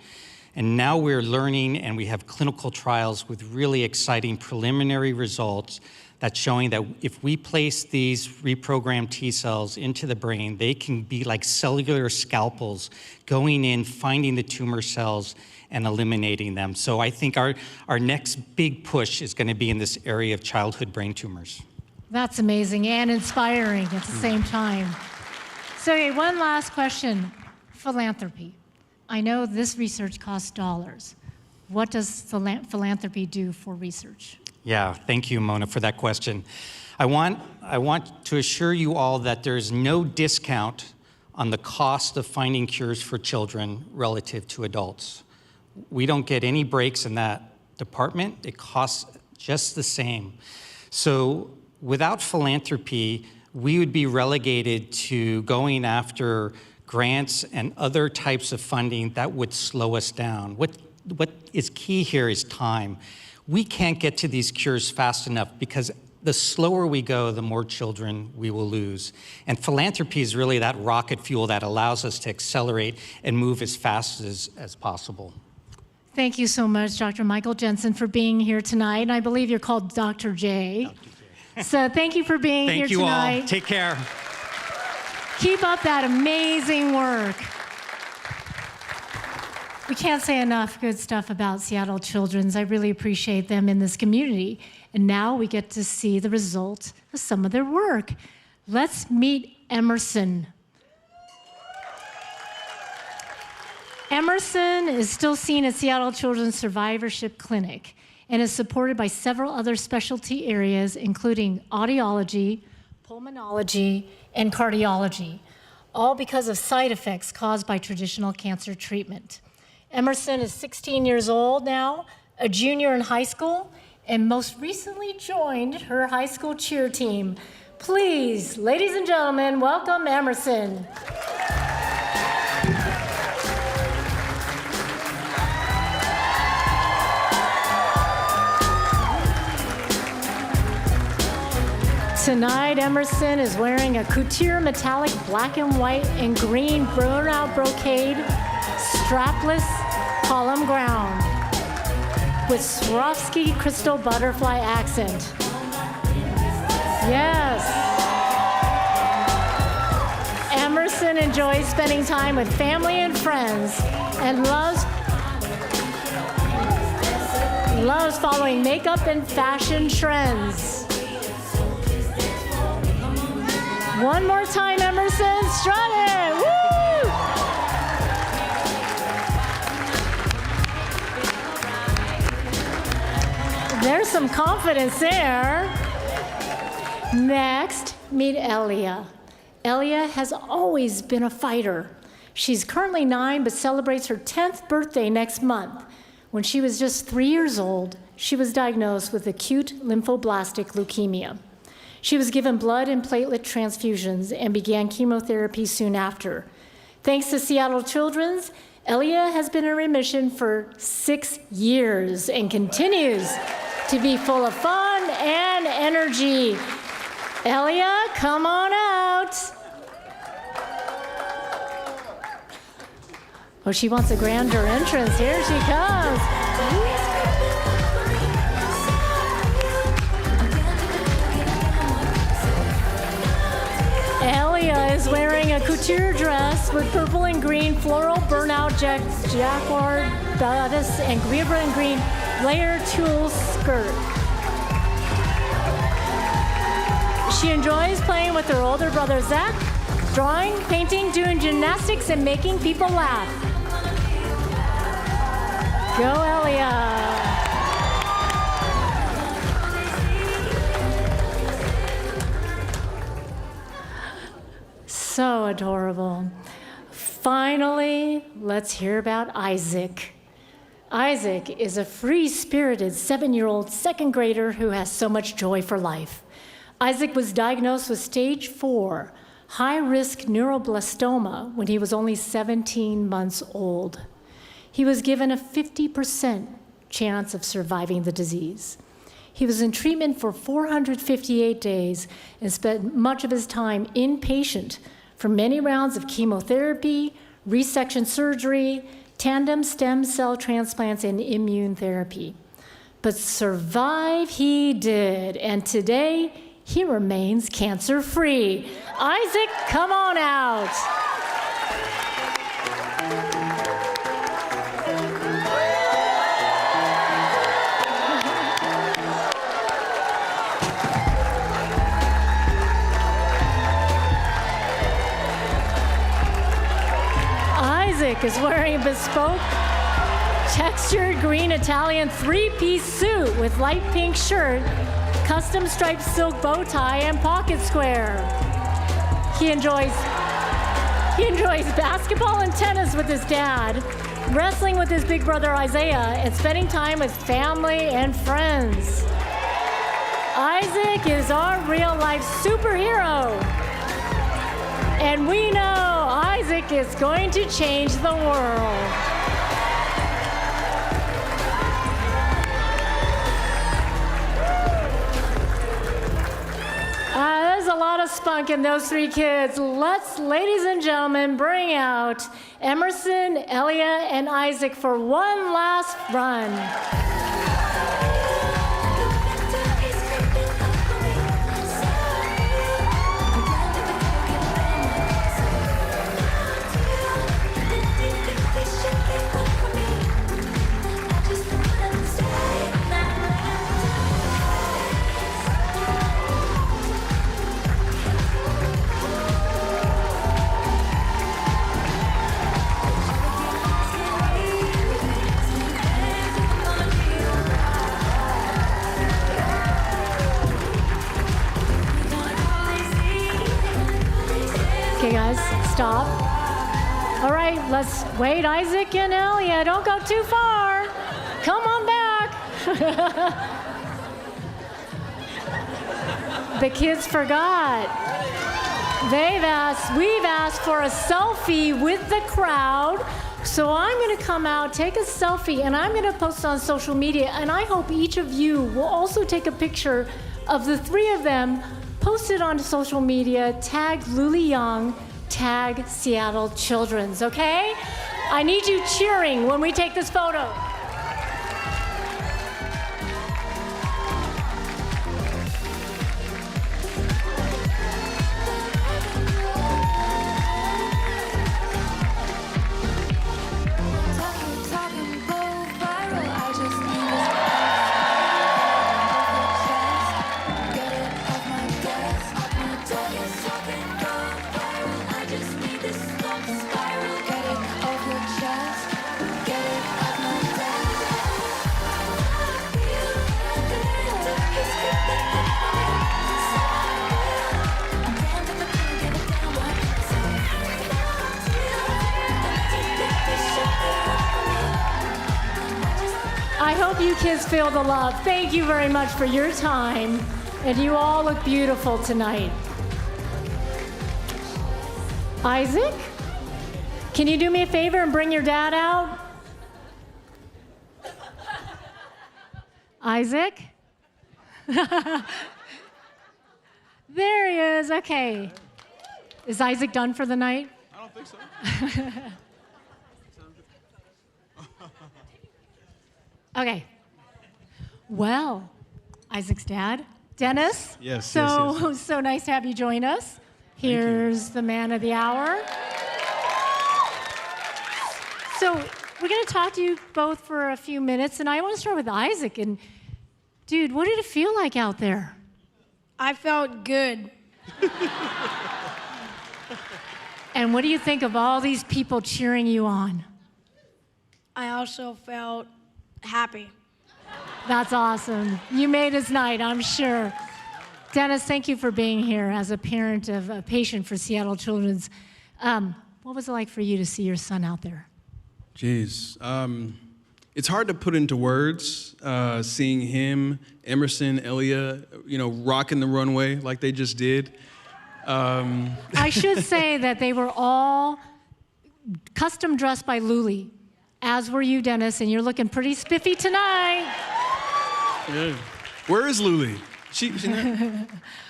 And now we're learning, and we have clinical trials with really exciting preliminary results that's showing that if we place these reprogrammed T cells into the brain, they can be like cellular scalpels, going in, finding the tumor cells, and eliminating them. So I think our next big push is going to be in this area of childhood brain tumors. That's amazing and inspiring at the same time. So one last question, philanthropy. I know this research costs dollars. What does philanthropy do for research? Yeah, thank you, Mona, for that question. I want to assure you all that there's no discount on the cost of finding cures for children relative to adults. We don't get any breaks in that department, it costs just the same. So without philanthropy, we would be relegated to going after grants and other types of funding that would slow us down. What is key here is time. We can't get to these cures fast enough because the slower we go, the more children we will lose. And philanthropy is really that rocket fuel that allows us to accelerate and move as fast as possible. Thank you so much, Dr. Michael Jensen, for being here tonight. And I believe you're called Dr. J. So thank you for being here tonight. Thank you all. Take care. Keep up that amazing work. We can't say enough good stuff about Seattle Children's. I really appreciate them in this community. And now we get to see the result of some of their work. Let's meet Emerson. Emerson is still seen at Seattle Children's Survivorship Clinic and is supported by several other specialty areas, including audiology, pulmonology, and cardiology, all because of side effects caused by traditional cancer treatment. Emerson is 16 years old now, a junior in high school, and most recently joined her high school cheer team. Please, ladies and gentlemen, welcome Emerson. Tonight, Emerson is wearing a couture metallic black and white and green burnout brocade strapless column ground with Swarovski crystal butterfly accent. Yes. Emerson enjoys spending time with family and friends and loves following makeup and fashion trends. One more time, Emerson, strut it, woo! There's some confidence there. Next, meet Elia. Elia has always been a fighter. She's currently 9, but celebrates her 10th birthday next month. When she was just 3 years old, she was diagnosed with acute lymphoblastic leukemia. She was given blood and platelet transfusions and began chemotherapy soon after. Thanks to Seattle Children's, Elia has been in remission for 6 years and continues to be full of fun and energy. Elia, come on out. Oh, she wants a grander entrance. Here she comes. Elia is wearing a couture dress with purple and green floral burnout jacquard bodice and green and green layered tulle skirt. She enjoys playing with her older brother Zach, drawing, painting, doing gymnastics, and making people laugh. Go, Elia. So adorable. Finally, let's hear about Isaac. Isaac is a free-spirited 7-year-old second grader who has so much joy for life. Isaac was diagnosed with stage 4, high-risk neuroblastoma when he was only 17 months old. He was given a 50% chance of surviving the disease. He was in treatment for 458 days and spent much of his time inpatient for many rounds of chemotherapy, resection surgery, tandem stem cell transplants, and immune therapy. But survive he did, and today he remains cancer-free. Isaac, come on out. Isaac is wearing a bespoke, textured green Italian 3-piece suit with light pink shirt, custom striped silk bow tie, and pocket square. He enjoys basketball and tennis with his dad, wrestling with his big brother Isaiah, and spending time with family and friends. Isaac is our real-life superhero. And we know Isaac is going to change the world. There's a lot of spunk in those three kids. Let's, ladies and gentlemen, bring out Emerson, Elia, and Isaac for one last run. Okay, guys, stop. All right, let's wait, Isaac and Elia. Don't go too far. Come on back. The kids forgot. We've asked for a selfie with the crowd. So I'm gonna come out, take a selfie, and I'm gonna post on social media. And I hope each of you will also take a picture of the three of them, post it on social media, tag Luli Young, tag Seattle Children's, okay? I need you cheering when we take this photo. I hope you kids feel the love. Thank you very much for your time. And you all look beautiful tonight. Isaac, can you do me a favor and bring your dad out? Isaac? There he is, okay. Is Isaac done for the night? I don't think so. Okay. Well, Isaac's dad, Dennis. Yes, So nice to have you join us. Here's the man of the hour. So we're going to talk to you both for a few minutes, and I want to start with Isaac. And dude, what did it feel like out there? I felt good. And what do you think of all these people cheering you on? I also felt happy. That's awesome. You made his night, I'm sure. Dennis, thank you for being here as a parent of a patient for Seattle Children's. What was it like for you to see your son out there? Jeez. It's hard to put into words, seeing him, Emerson, Elia, rocking the runway like they just did. I should say that they were all custom dressed by Luly, as were you, Dennis, and you're looking pretty spiffy tonight. Yeah. Where is Luly?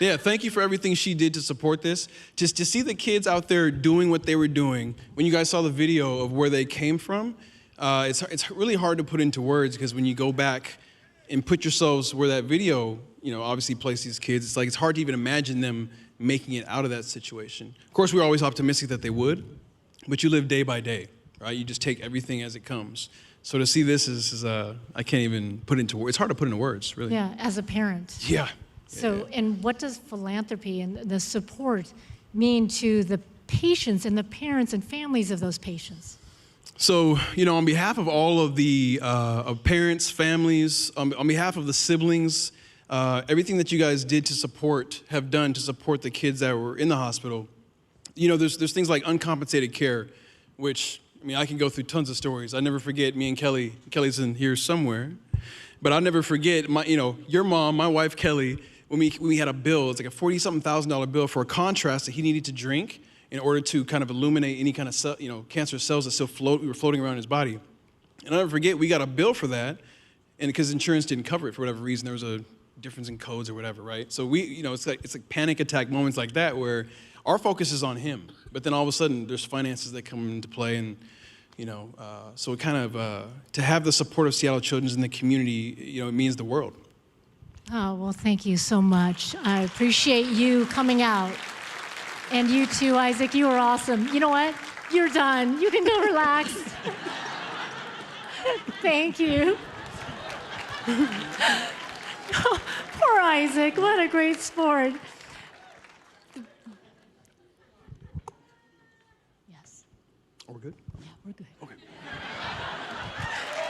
Yeah, thank you for everything she did to support this. Just to see the kids out there doing what they were doing, when you guys saw the video of where they came from, it's really hard to put into words, because when you go back and put yourselves where that video, obviously placed these kids, it's hard to even imagine them making it out of that situation. Of course, we're always optimistic that they would, but you live day by day, right? You just take everything as it comes. So to see this is I can't even put into words. It's hard to put into words, really. Yeah, as a parent. Yeah. So, and what does philanthropy and the support mean to the patients and the parents and families of those patients? So, on behalf of all of the of parents, families, on behalf of the siblings, everything that you guys have done to support the kids that were in the hospital, there's things like uncompensated care, which I mean, I can go through tons of stories. I never forget me and Kelly. Kelly's in here somewhere. But I'll never forget, your mom, my wife, Kelly, when we had a bill, it's like a $40,000 bill for a contrast that he needed to drink in order to kind of illuminate any kind of cancerous cells that still were floating around his body. And I'll never forget, we got a bill for that, and because insurance didn't cover it for whatever reason, there was a difference in codes or whatever, right? So it's like panic attack moments like that where our focus is on him, but then all of a sudden there's finances that come into play, and so it kind of to have the support of Seattle Children's in the community, it means the world. Oh, well, thank you so much. I appreciate you coming out. And you too, Isaac, you were awesome. You know what? You're done. You can go relax. Thank you. Poor Isaac, what a great sport. Yes. Are we good? Yeah, we're good. Okay.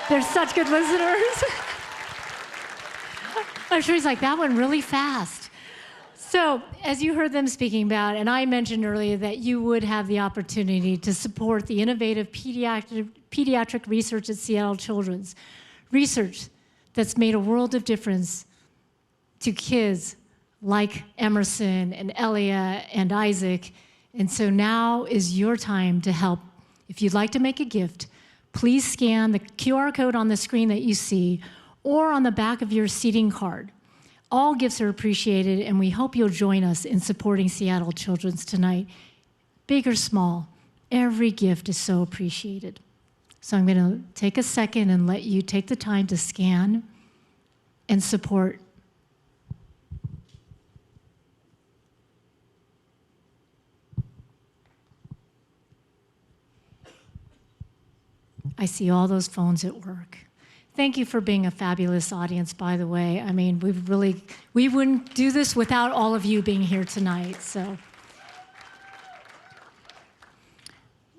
They're such good listeners. I'm sure he's like, that went really fast. So, as you heard them speaking about, and I mentioned earlier that you would have the opportunity to support the innovative pediatric research at Seattle Children's. Research that's made a world of difference to kids like Emerson and Elia and Isaac. And so now is your time to help. If you'd like to make a gift, please scan the QR code on the screen that you see or on the back of your seating card. All gifts are appreciated, and we hope you'll join us in supporting Seattle Children's tonight. Big or small, every gift is so appreciated. So I'm going to take a second and let you take the time to scan and support. I see all those phones at work. Thank you for being a fabulous audience, by the way. I mean, we wouldn't do this without all of you being here tonight, so.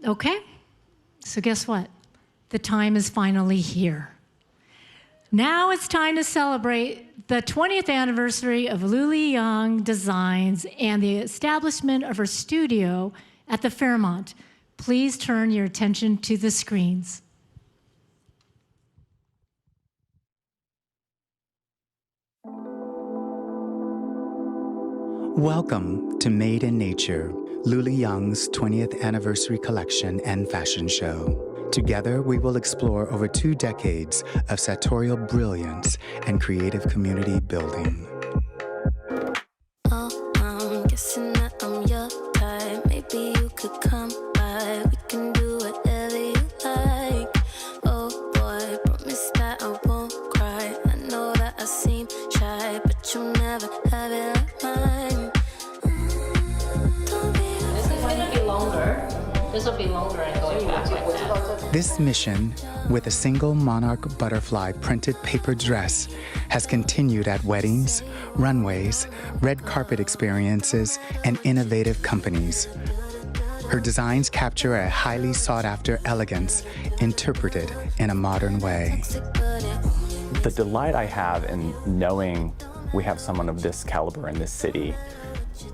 Okay, so guess what? The time is finally here. Now it's time to celebrate the 20th anniversary of Luli Young Designs and the establishment of her studio at the FREMONT. Please turn your attention to the screens. Welcome to Made in Nature, Luly Young's 20th Anniversary Collection and Fashion Show. Together, we will explore over 2 decades of sartorial brilliance and creative community building. Oh, I'm guessing that I'm your type. Maybe you could come by. We can do whatever you like. Oh boy, promise that I won't cry. I know that I seem shy, but you'll never have it like mine. This will be longer and going back. This mission, with a single monarch butterfly printed paper dress, has continued at weddings, runways, red carpet experiences, and innovative companies. Her designs capture a highly sought-after elegance interpreted in a modern way. The delight I have in knowing we have someone of this caliber in this city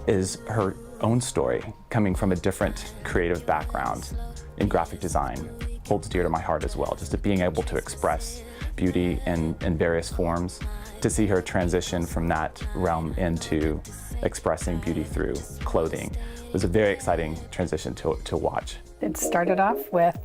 is her own story, coming from a different creative background in graphic design, holds dear to my heart as well. Just being able to express beauty in various forms, to see her transition from that realm into expressing beauty through clothing was a very exciting transition to watch. It started off with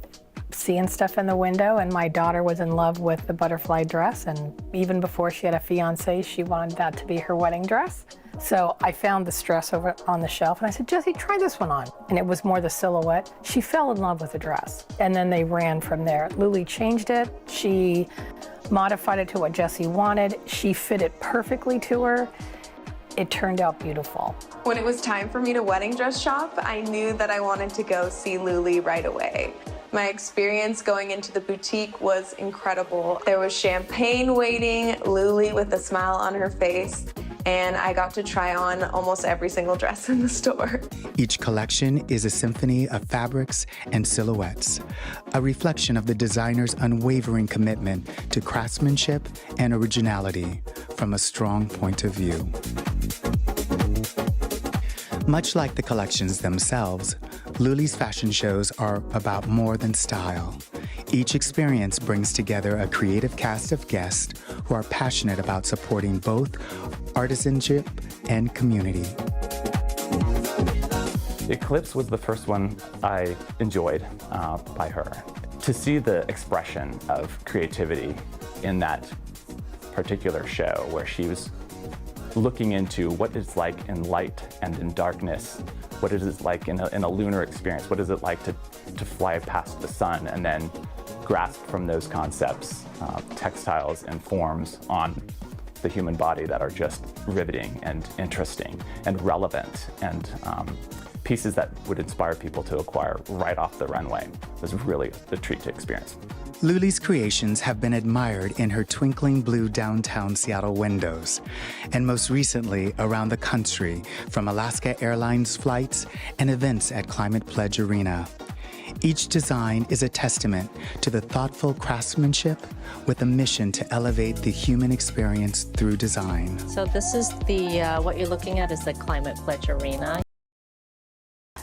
seeing stuff in the window, and my daughter was in love with the butterfly dress, and even before she had a fiance, she wanted that to be her wedding dress. So I found this dress over on the shelf, and I said, Jessie, try this one on. And it was more the silhouette. She fell in love with the dress, and then they ran from there. Luly changed it. She modified it to what Jessie wanted. She fit it perfectly to her. It turned out beautiful. When it was time for me to wedding dress shop, I knew that I wanted to go see Luly right away. My experience going into the boutique was incredible. There was champagne waiting, Luly with a smile on her face, and I got to try on almost every single dress in the store. Each collection is a symphony of fabrics and silhouettes, a reflection of the designer's unwavering commitment to craftsmanship and originality from a strong point of view. Much like the collections themselves, Luly's fashion shows are about more than style. Each experience brings together a creative cast of guests who are passionate about supporting both artisanship and community. Eclipse was the first one I enjoyed by her. To see the expression of creativity in that particular show where she was looking into what it's like in light and in darkness, what is it like in a lunar experience, what is it like to fly past the sun and then grasp from those concepts textiles and forms on the human body that are just riveting and interesting and relevant, and pieces that would inspire people to acquire right off the runway. It was really a treat to experience. Luly's creations have been admired in her twinkling blue downtown Seattle windows, and most recently around the country from Alaska Airlines flights and events at Climate Pledge Arena. Each design is a testament to the thoughtful craftsmanship with a mission to elevate the human experience through design. So this is the, what you're looking at is the Climate Pledge Arena.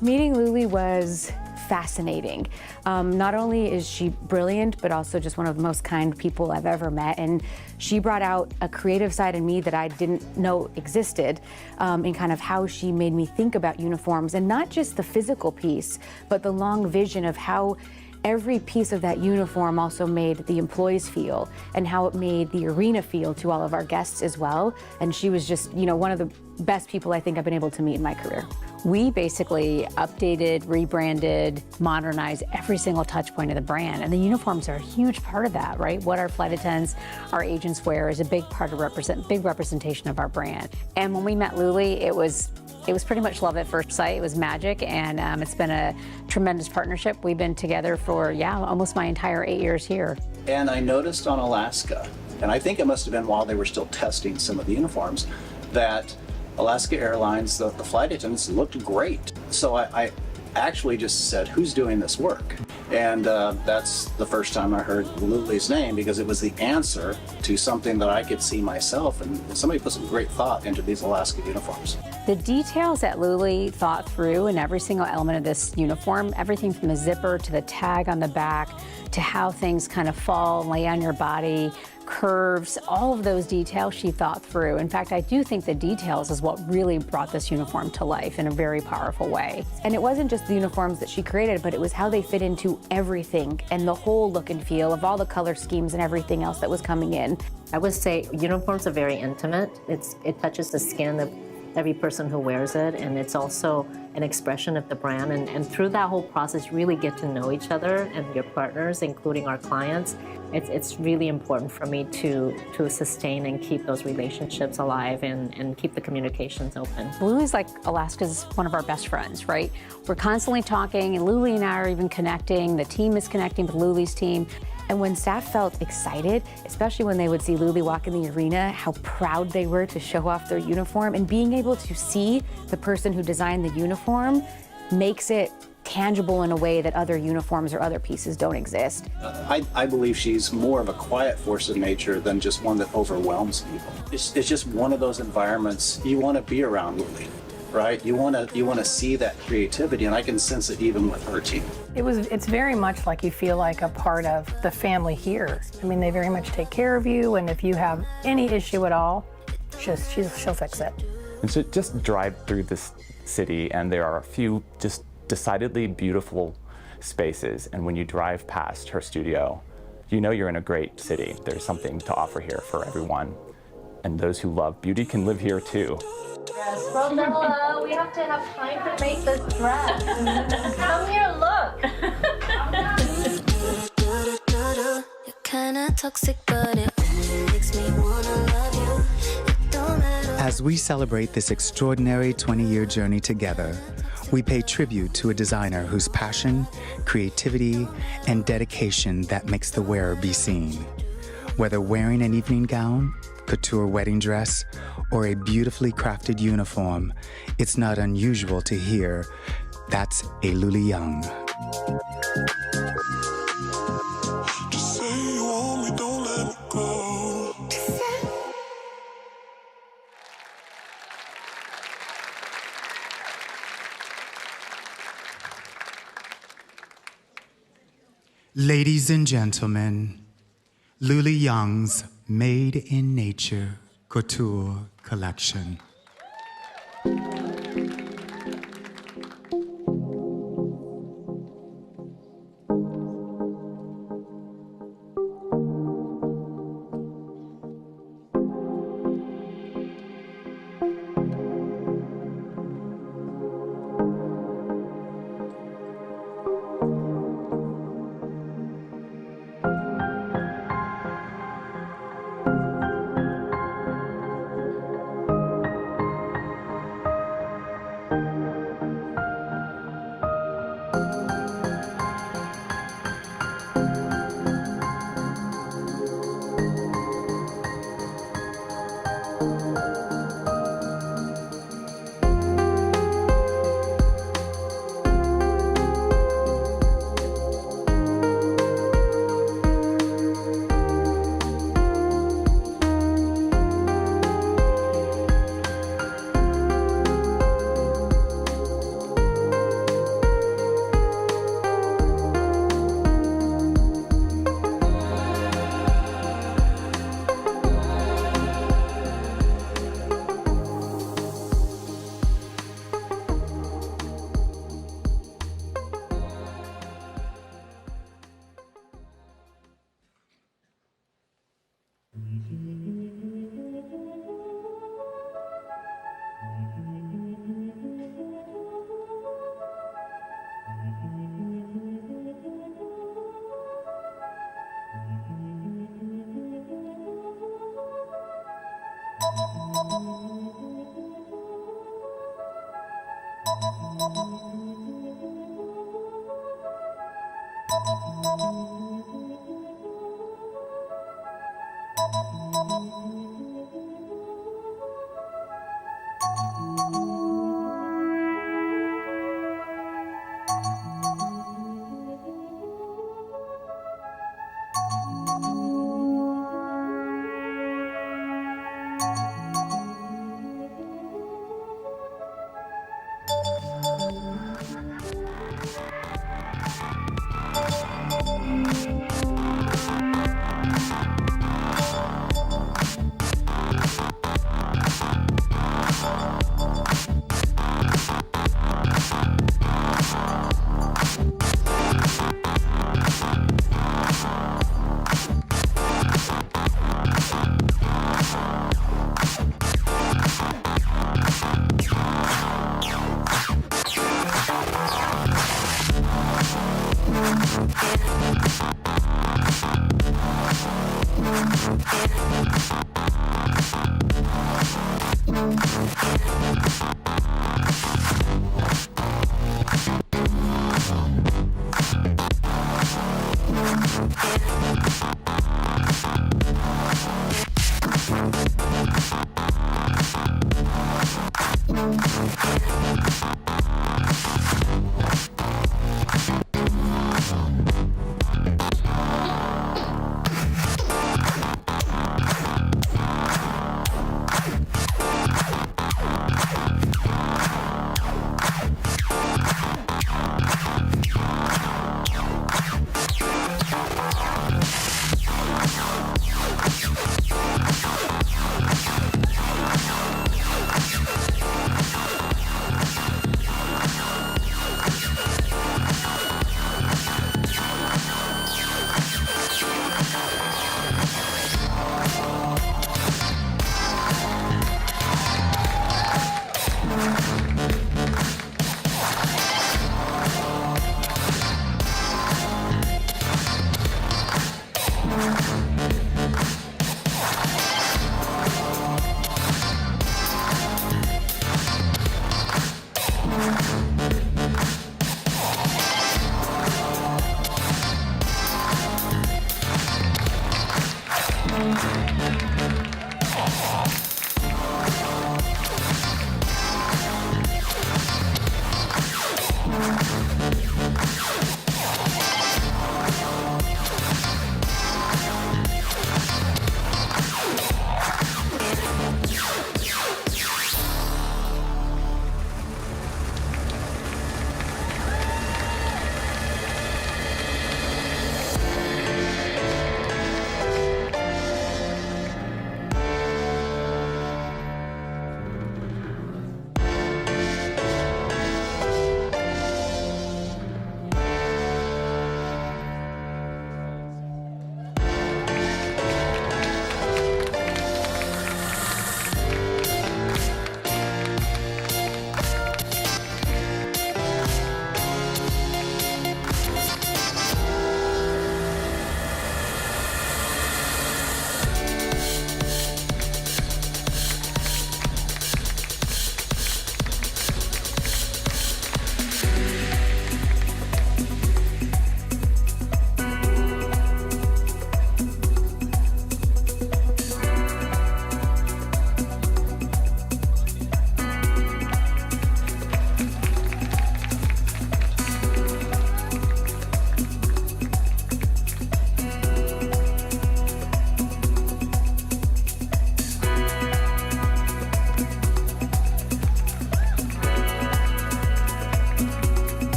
Meeting Luly was fascinating. Not only is she brilliant, but also just one of the most kind people I've ever met. And she brought out a creative side in me that I didn't know existed, in kind of how she made me think about uniforms, and not just the physical piece, but the long vision of how every piece of that uniform also made the employees feel, and how it made the arena feel to all of our guests as well. And she was just, you know, one of the best people I think I've been able to meet in my career. We basically updated, rebranded, modernized every single touch point of the brand. And the uniforms are a huge part of that, right? What our flight attendants, our agents wear is a big part of big representation of our brand. And when we met Luly, it was pretty much love at first sight. It was magic, and it's been a tremendous partnership. We've been together for, almost my entire 8 years here. And I noticed on Alaska, and I think it must have been while they were still testing some of the uniforms, that Alaska Airlines, the flight attendants looked great. So I actually just said, who's doing this work? And that's the first time I heard Luly's name, because it was the answer to something that I could see myself, and somebody put some great thought into these Alaska uniforms. The details that Luly thought through in every single element of this uniform, everything from the zipper to the tag on the back, to how things kind of fall and lay on your body, curves, all of those details she thought through. In fact, I do think the details is what really brought this uniform to life in a very powerful way. And it wasn't just the uniforms that she created, but it was how they fit into everything and the whole look and feel of all the color schemes and everything else that was coming in. I would say uniforms are very intimate. It touches the skin of every person who wears it, and it's also an expression of the brand. And through that whole process, you really get to know each other and your partners, including our clients. It's really important for me to sustain and keep those relationships alive and keep the communications open. Luly's like Alaska's one of our best friends, right? We're constantly talking, and Luly and I are even connecting. The team is connecting with Luly's team. And when staff felt excited, especially when they would see Luly walk in the arena, how proud they were to show off their uniform, and being able to see the person who designed the uniform makes it tangible in a way that other uniforms or other pieces don't exist. I believe she's more of a quiet force of nature than just one that overwhelms people. It's just one of those environments you want to be around Luly, right? You want to see that creativity, and I can sense it even with her team. It's very much like you feel like a part of the family here. I mean, they very much take care of you, and if you have any issue at all, she'll fix it. And so just drive through this city, and there are a few just decidedly beautiful spaces, and when you drive past her studio, you know you're in a great city. There's something to offer here for everyone, and those who love beauty can live here too. Yes, Rosella, we have to have time to make this dress. Come here, look. You're kinda toxic, but it only makes me wanna love you. It don't matter. As we celebrate this extraordinary 20-year journey together, we pay tribute to a designer whose passion, creativity, and dedication that makes the wearer be seen. Whether wearing an evening gown, couture wedding dress, or a beautifully crafted uniform, it's not unusual to hear, "That's a Luli Young." Just say you want me, don't let me go. Ladies and gentlemen, Luly Young's Made in Nature Couture Collection.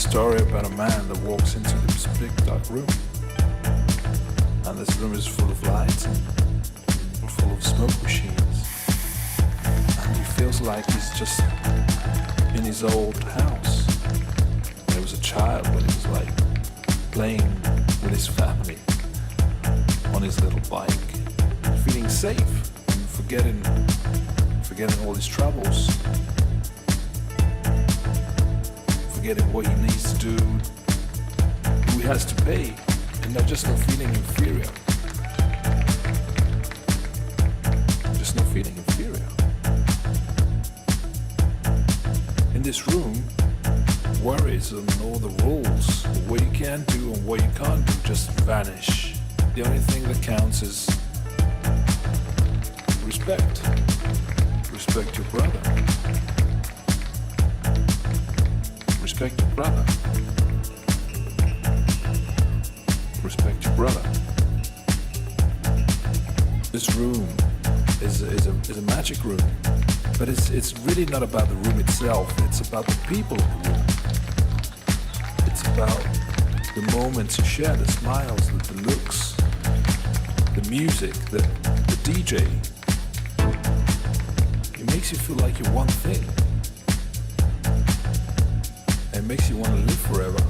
story about a man that walks into this big dark room. And this room is full of lights and full of smoke machines. And he feels like he's just in his old house. When he was a child, when he was like playing with his family on his little bike, feeling safe and forgetting all his troubles, forgetting what he needs to do, who he has to pay, and just not feeling inferior. Just not feeling inferior. In this room, worries and all the rules, what you can do and what you can't do, just vanish. The only thing that counts is respect. Respect your brother. Respect your brother. Respect your brother. This room is a magic room, but it's really not about the room itself. It's about the people in the room. It's about the moments you share, the smiles, the looks, the music, the DJ. It makes you feel like you're one thing. It makes you want to live forever.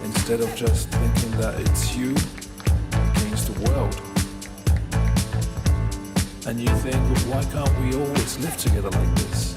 Instead of just thinking that it's you against the world. And you think, well, why can't we always live together like this?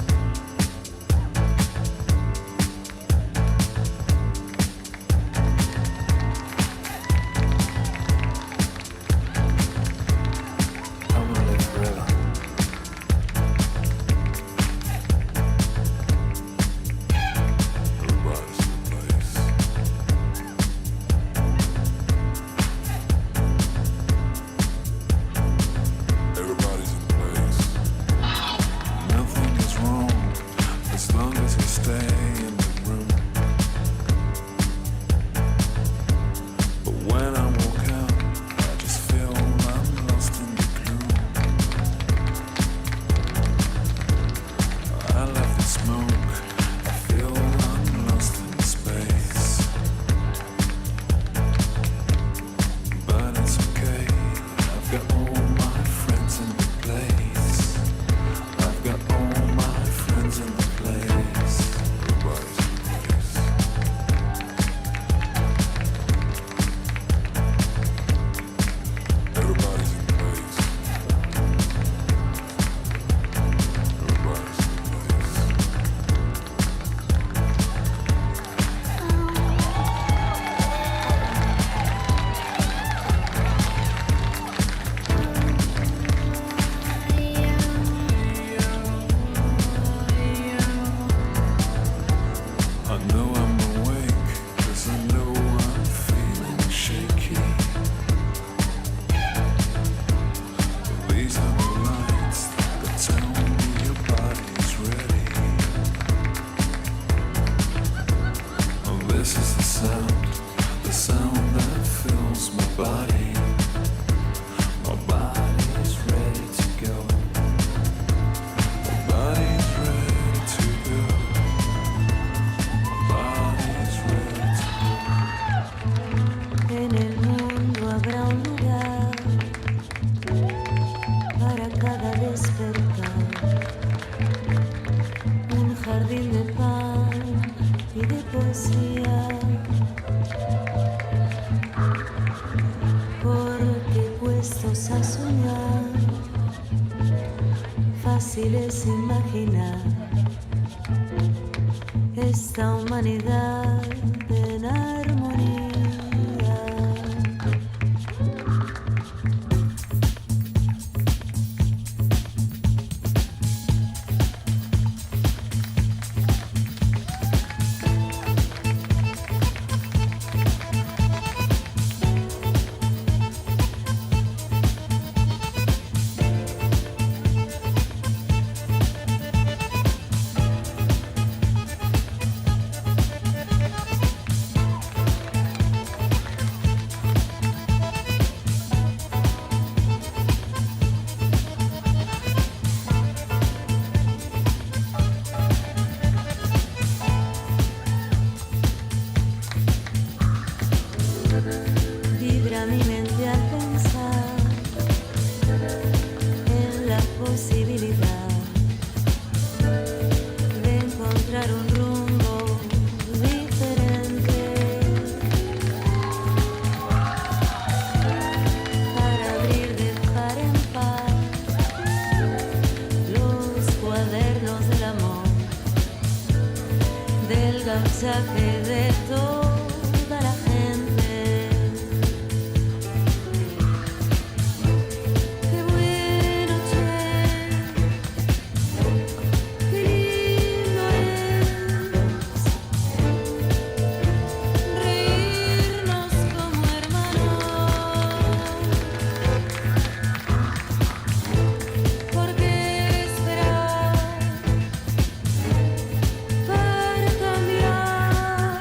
Fácil es imaginar esta humanidad en armonía. mensaje de toda la gente. Qué buena noche, qué lindo es reírnos como hermanos. ¿Por qué esperar para cambiar?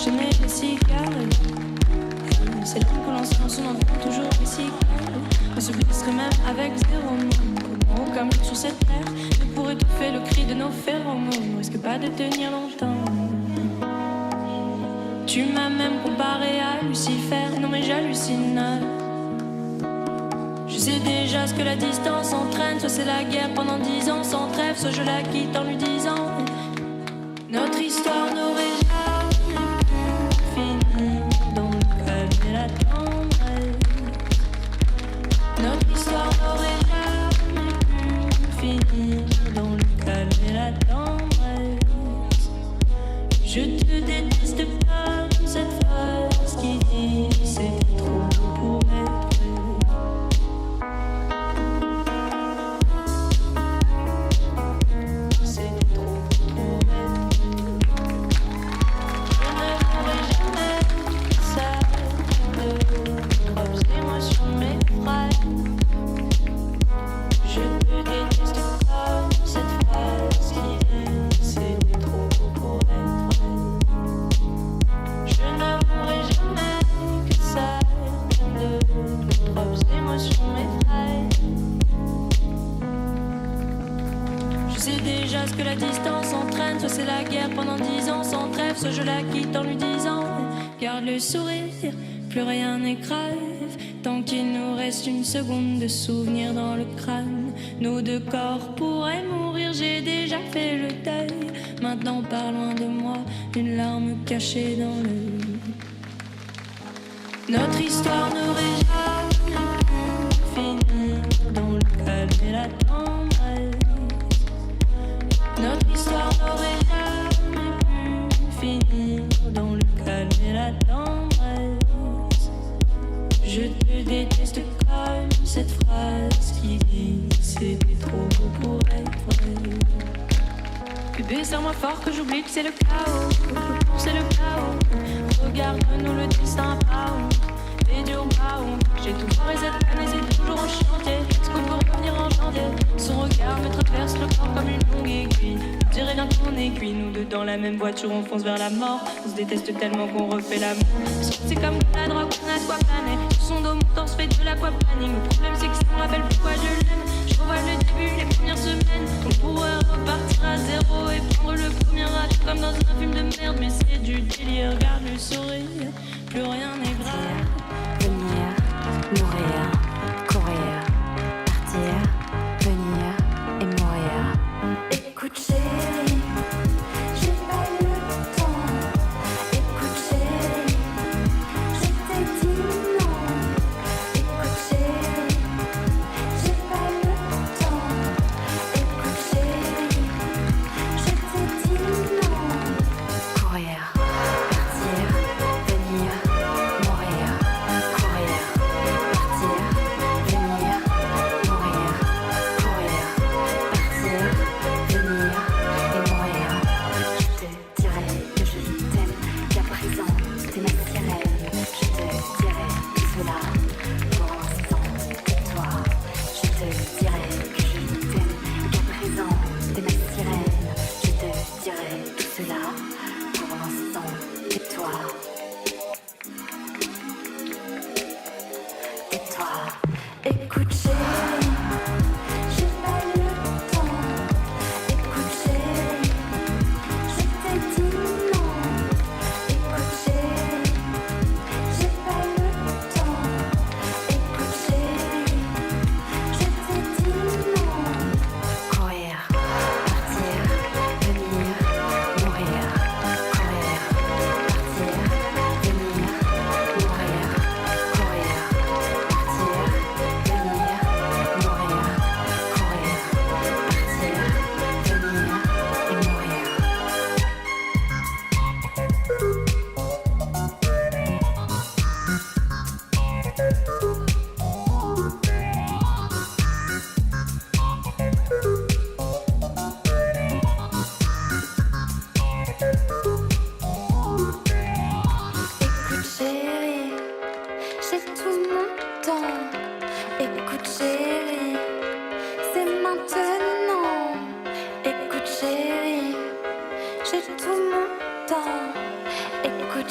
enchaîner les cigarettes. C'est là que l'on se lance, on entend toujours les cigarettes. On se blesserait même avec zéro mot. Comme sur cette terre, mais pour étouffer le cri de nos phéromones, on risque pas de tenir longtemps. Tu m'as même comparé à Lucifer, non mais j'hallucine. Je sais déjà ce que la distance entraîne. Soit c'est la guerre pendant 10 ans sans trêve, soit je la quitte en lui disant notre histoire n'aurait jamais pu finir dans le calme et la tendresse. Notre histoire n'aurait jamais pu finir dans le calme et la tendresse. Je te déteste pas cette phrase qui dit c'est trop pour être vrai. C'est trop pour être vrai. Je ne pourrai jamais ça de propres émotions m'effraient. Je te déteste comme cette phrase qui dit c'est trop pour être vrai. Je n'avouerai jamais que ça de propres émotions m'effraient. Je sais déjà ce que la distance entraîne. Soit c'est la guerre pendant 10 ans sans trêve, soit je la quitte en lui disant garde le sourire, plus rien n'est grave. Tant qu'il nous reste une seconde de souvenir dans le crâne, nos deux corps pourraient mourir, j'ai déjà fait le deuil. Maintenant pas loin de moi, une larme cachée dans le... Notre histoire n'aurait jamais pu finir dans le calme et la tendresse. Notre histoire n'aurait jamais pu finir dans le calme et la tendresse. Je te déteste comme cette phrase qui dit c'était trop beau pour être vrai. Bébé, serre-moi fort que j'oublie que c'est le chaos. C'est le chaos. Regarde-nous le destin pas honte. Et dur pas honte. J'ai tout foiré cette année, c'est toujours en chantier. Est-ce qu'on peut revenir en janvier? Son regard me traverse le corps comme une longue aiguille. On dirait bien qu'on est cuit. Nous deux dans la même voiture, on fonce vers la mort. On se déteste tellement qu'on refait l'amour. C'est comme la drogue, on a de quoi planer. Sur son dos, mon torse fait de l'aquaplaning. Le problème, c'est que ça me rappelle pourquoi je l'aime. Je revois le début, les premières semaines. On pourrait repartir à zéro et prendre le premier âge comme dans un film de merde. Mais c'est du délire, regarde le sourire. Plus rien n'est grave. Venir, mourir, courir, partir, venir et mourir. Écoute chérie, j'ai pas eu le temps. Écoute chérie, je t'ai dit non. Écoute chérie, j'ai pas eu le temps. Écoute chérie, je t'ai dit non. Courir, partir, venir, mourir. Courir, partir, venir, mourir. Courir, partir, venir et mourir. Je te dirai que je t'aime, qu'à présent t'es ma sirène. Je te dirai tout cela pour l'instant de toi. Je te dirai que je t'aime, qu'à présent t'es ma sirène. Je te dirai tout cela pour l'instant de toi. Et toi, écoute chérie, j'ai pas eu le temps. Écoute chérie, je t'ai dit non. Écoute chérie, j'ai pas eu le temps. Écoute chérie, je t'ai dit non. Courir, partir, venir, mourir. Courir, partir, venir, mourir. Courir, partir, venir, mourir. Courir, partir, venir et mourir. Écoute chérie, j'ai tout mon temps. Écoute chérie, c'est maintenant. Écoute chérie, j'ai tout mon temps. Écoute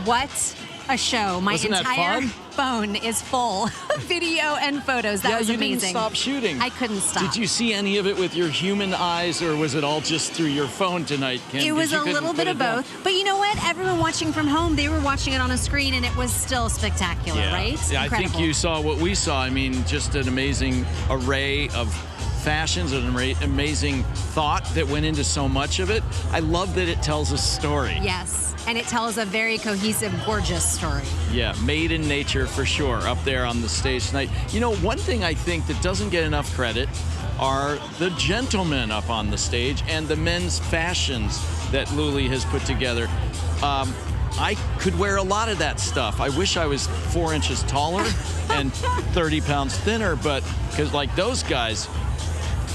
What a show. My Wasn't that entire fun? phone is full of video and photos. That was you amazing. didn't stop shooting. I couldn't stop. Did you see any of it with your human eyes, or was it all just through your phone tonight, Kim? It 'Cause was you a couldn't little put bit it of down. both. But you know what? Everyone watching from home, they were watching it on a screen, and it was still spectacular, right? Yeah, I Incredible. think you saw what we saw. I mean, just an amazing array of fashions, an amazing thought that went into so much of it. I love that it tells a story. Yes, and it tells a very cohesive, gorgeous story. Yeah, made in nature for sure, up there on the stage tonight. You know, one thing I think that doesn't get enough credit are the gentlemen up on the stage and the men's fashions that Luly has put together. I could wear a lot of that stuff. I wish I was 4 inches taller and 30 pounds thinner, but because like those guys,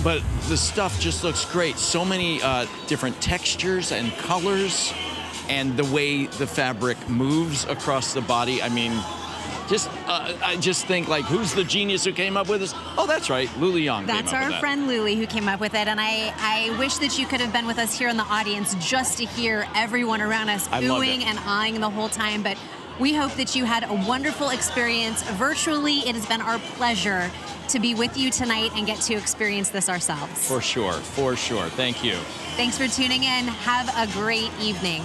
but the stuff just looks great. So many different textures and colors, and the way the fabric moves across the body. I mean, I just think, like, who's the genius who came up with this? Oh, that's right, Luli Young. That's our friend Luly who came up with it, and I wish that you could have been with us here in the audience just to hear everyone around us I loved oohing it. and eyeing the whole time. But we hope that you had a wonderful experience virtually. It has been our pleasure to be with you tonight and get to experience this ourselves. For sure, for sure. Thank you. Thanks for tuning in. Have a great evening.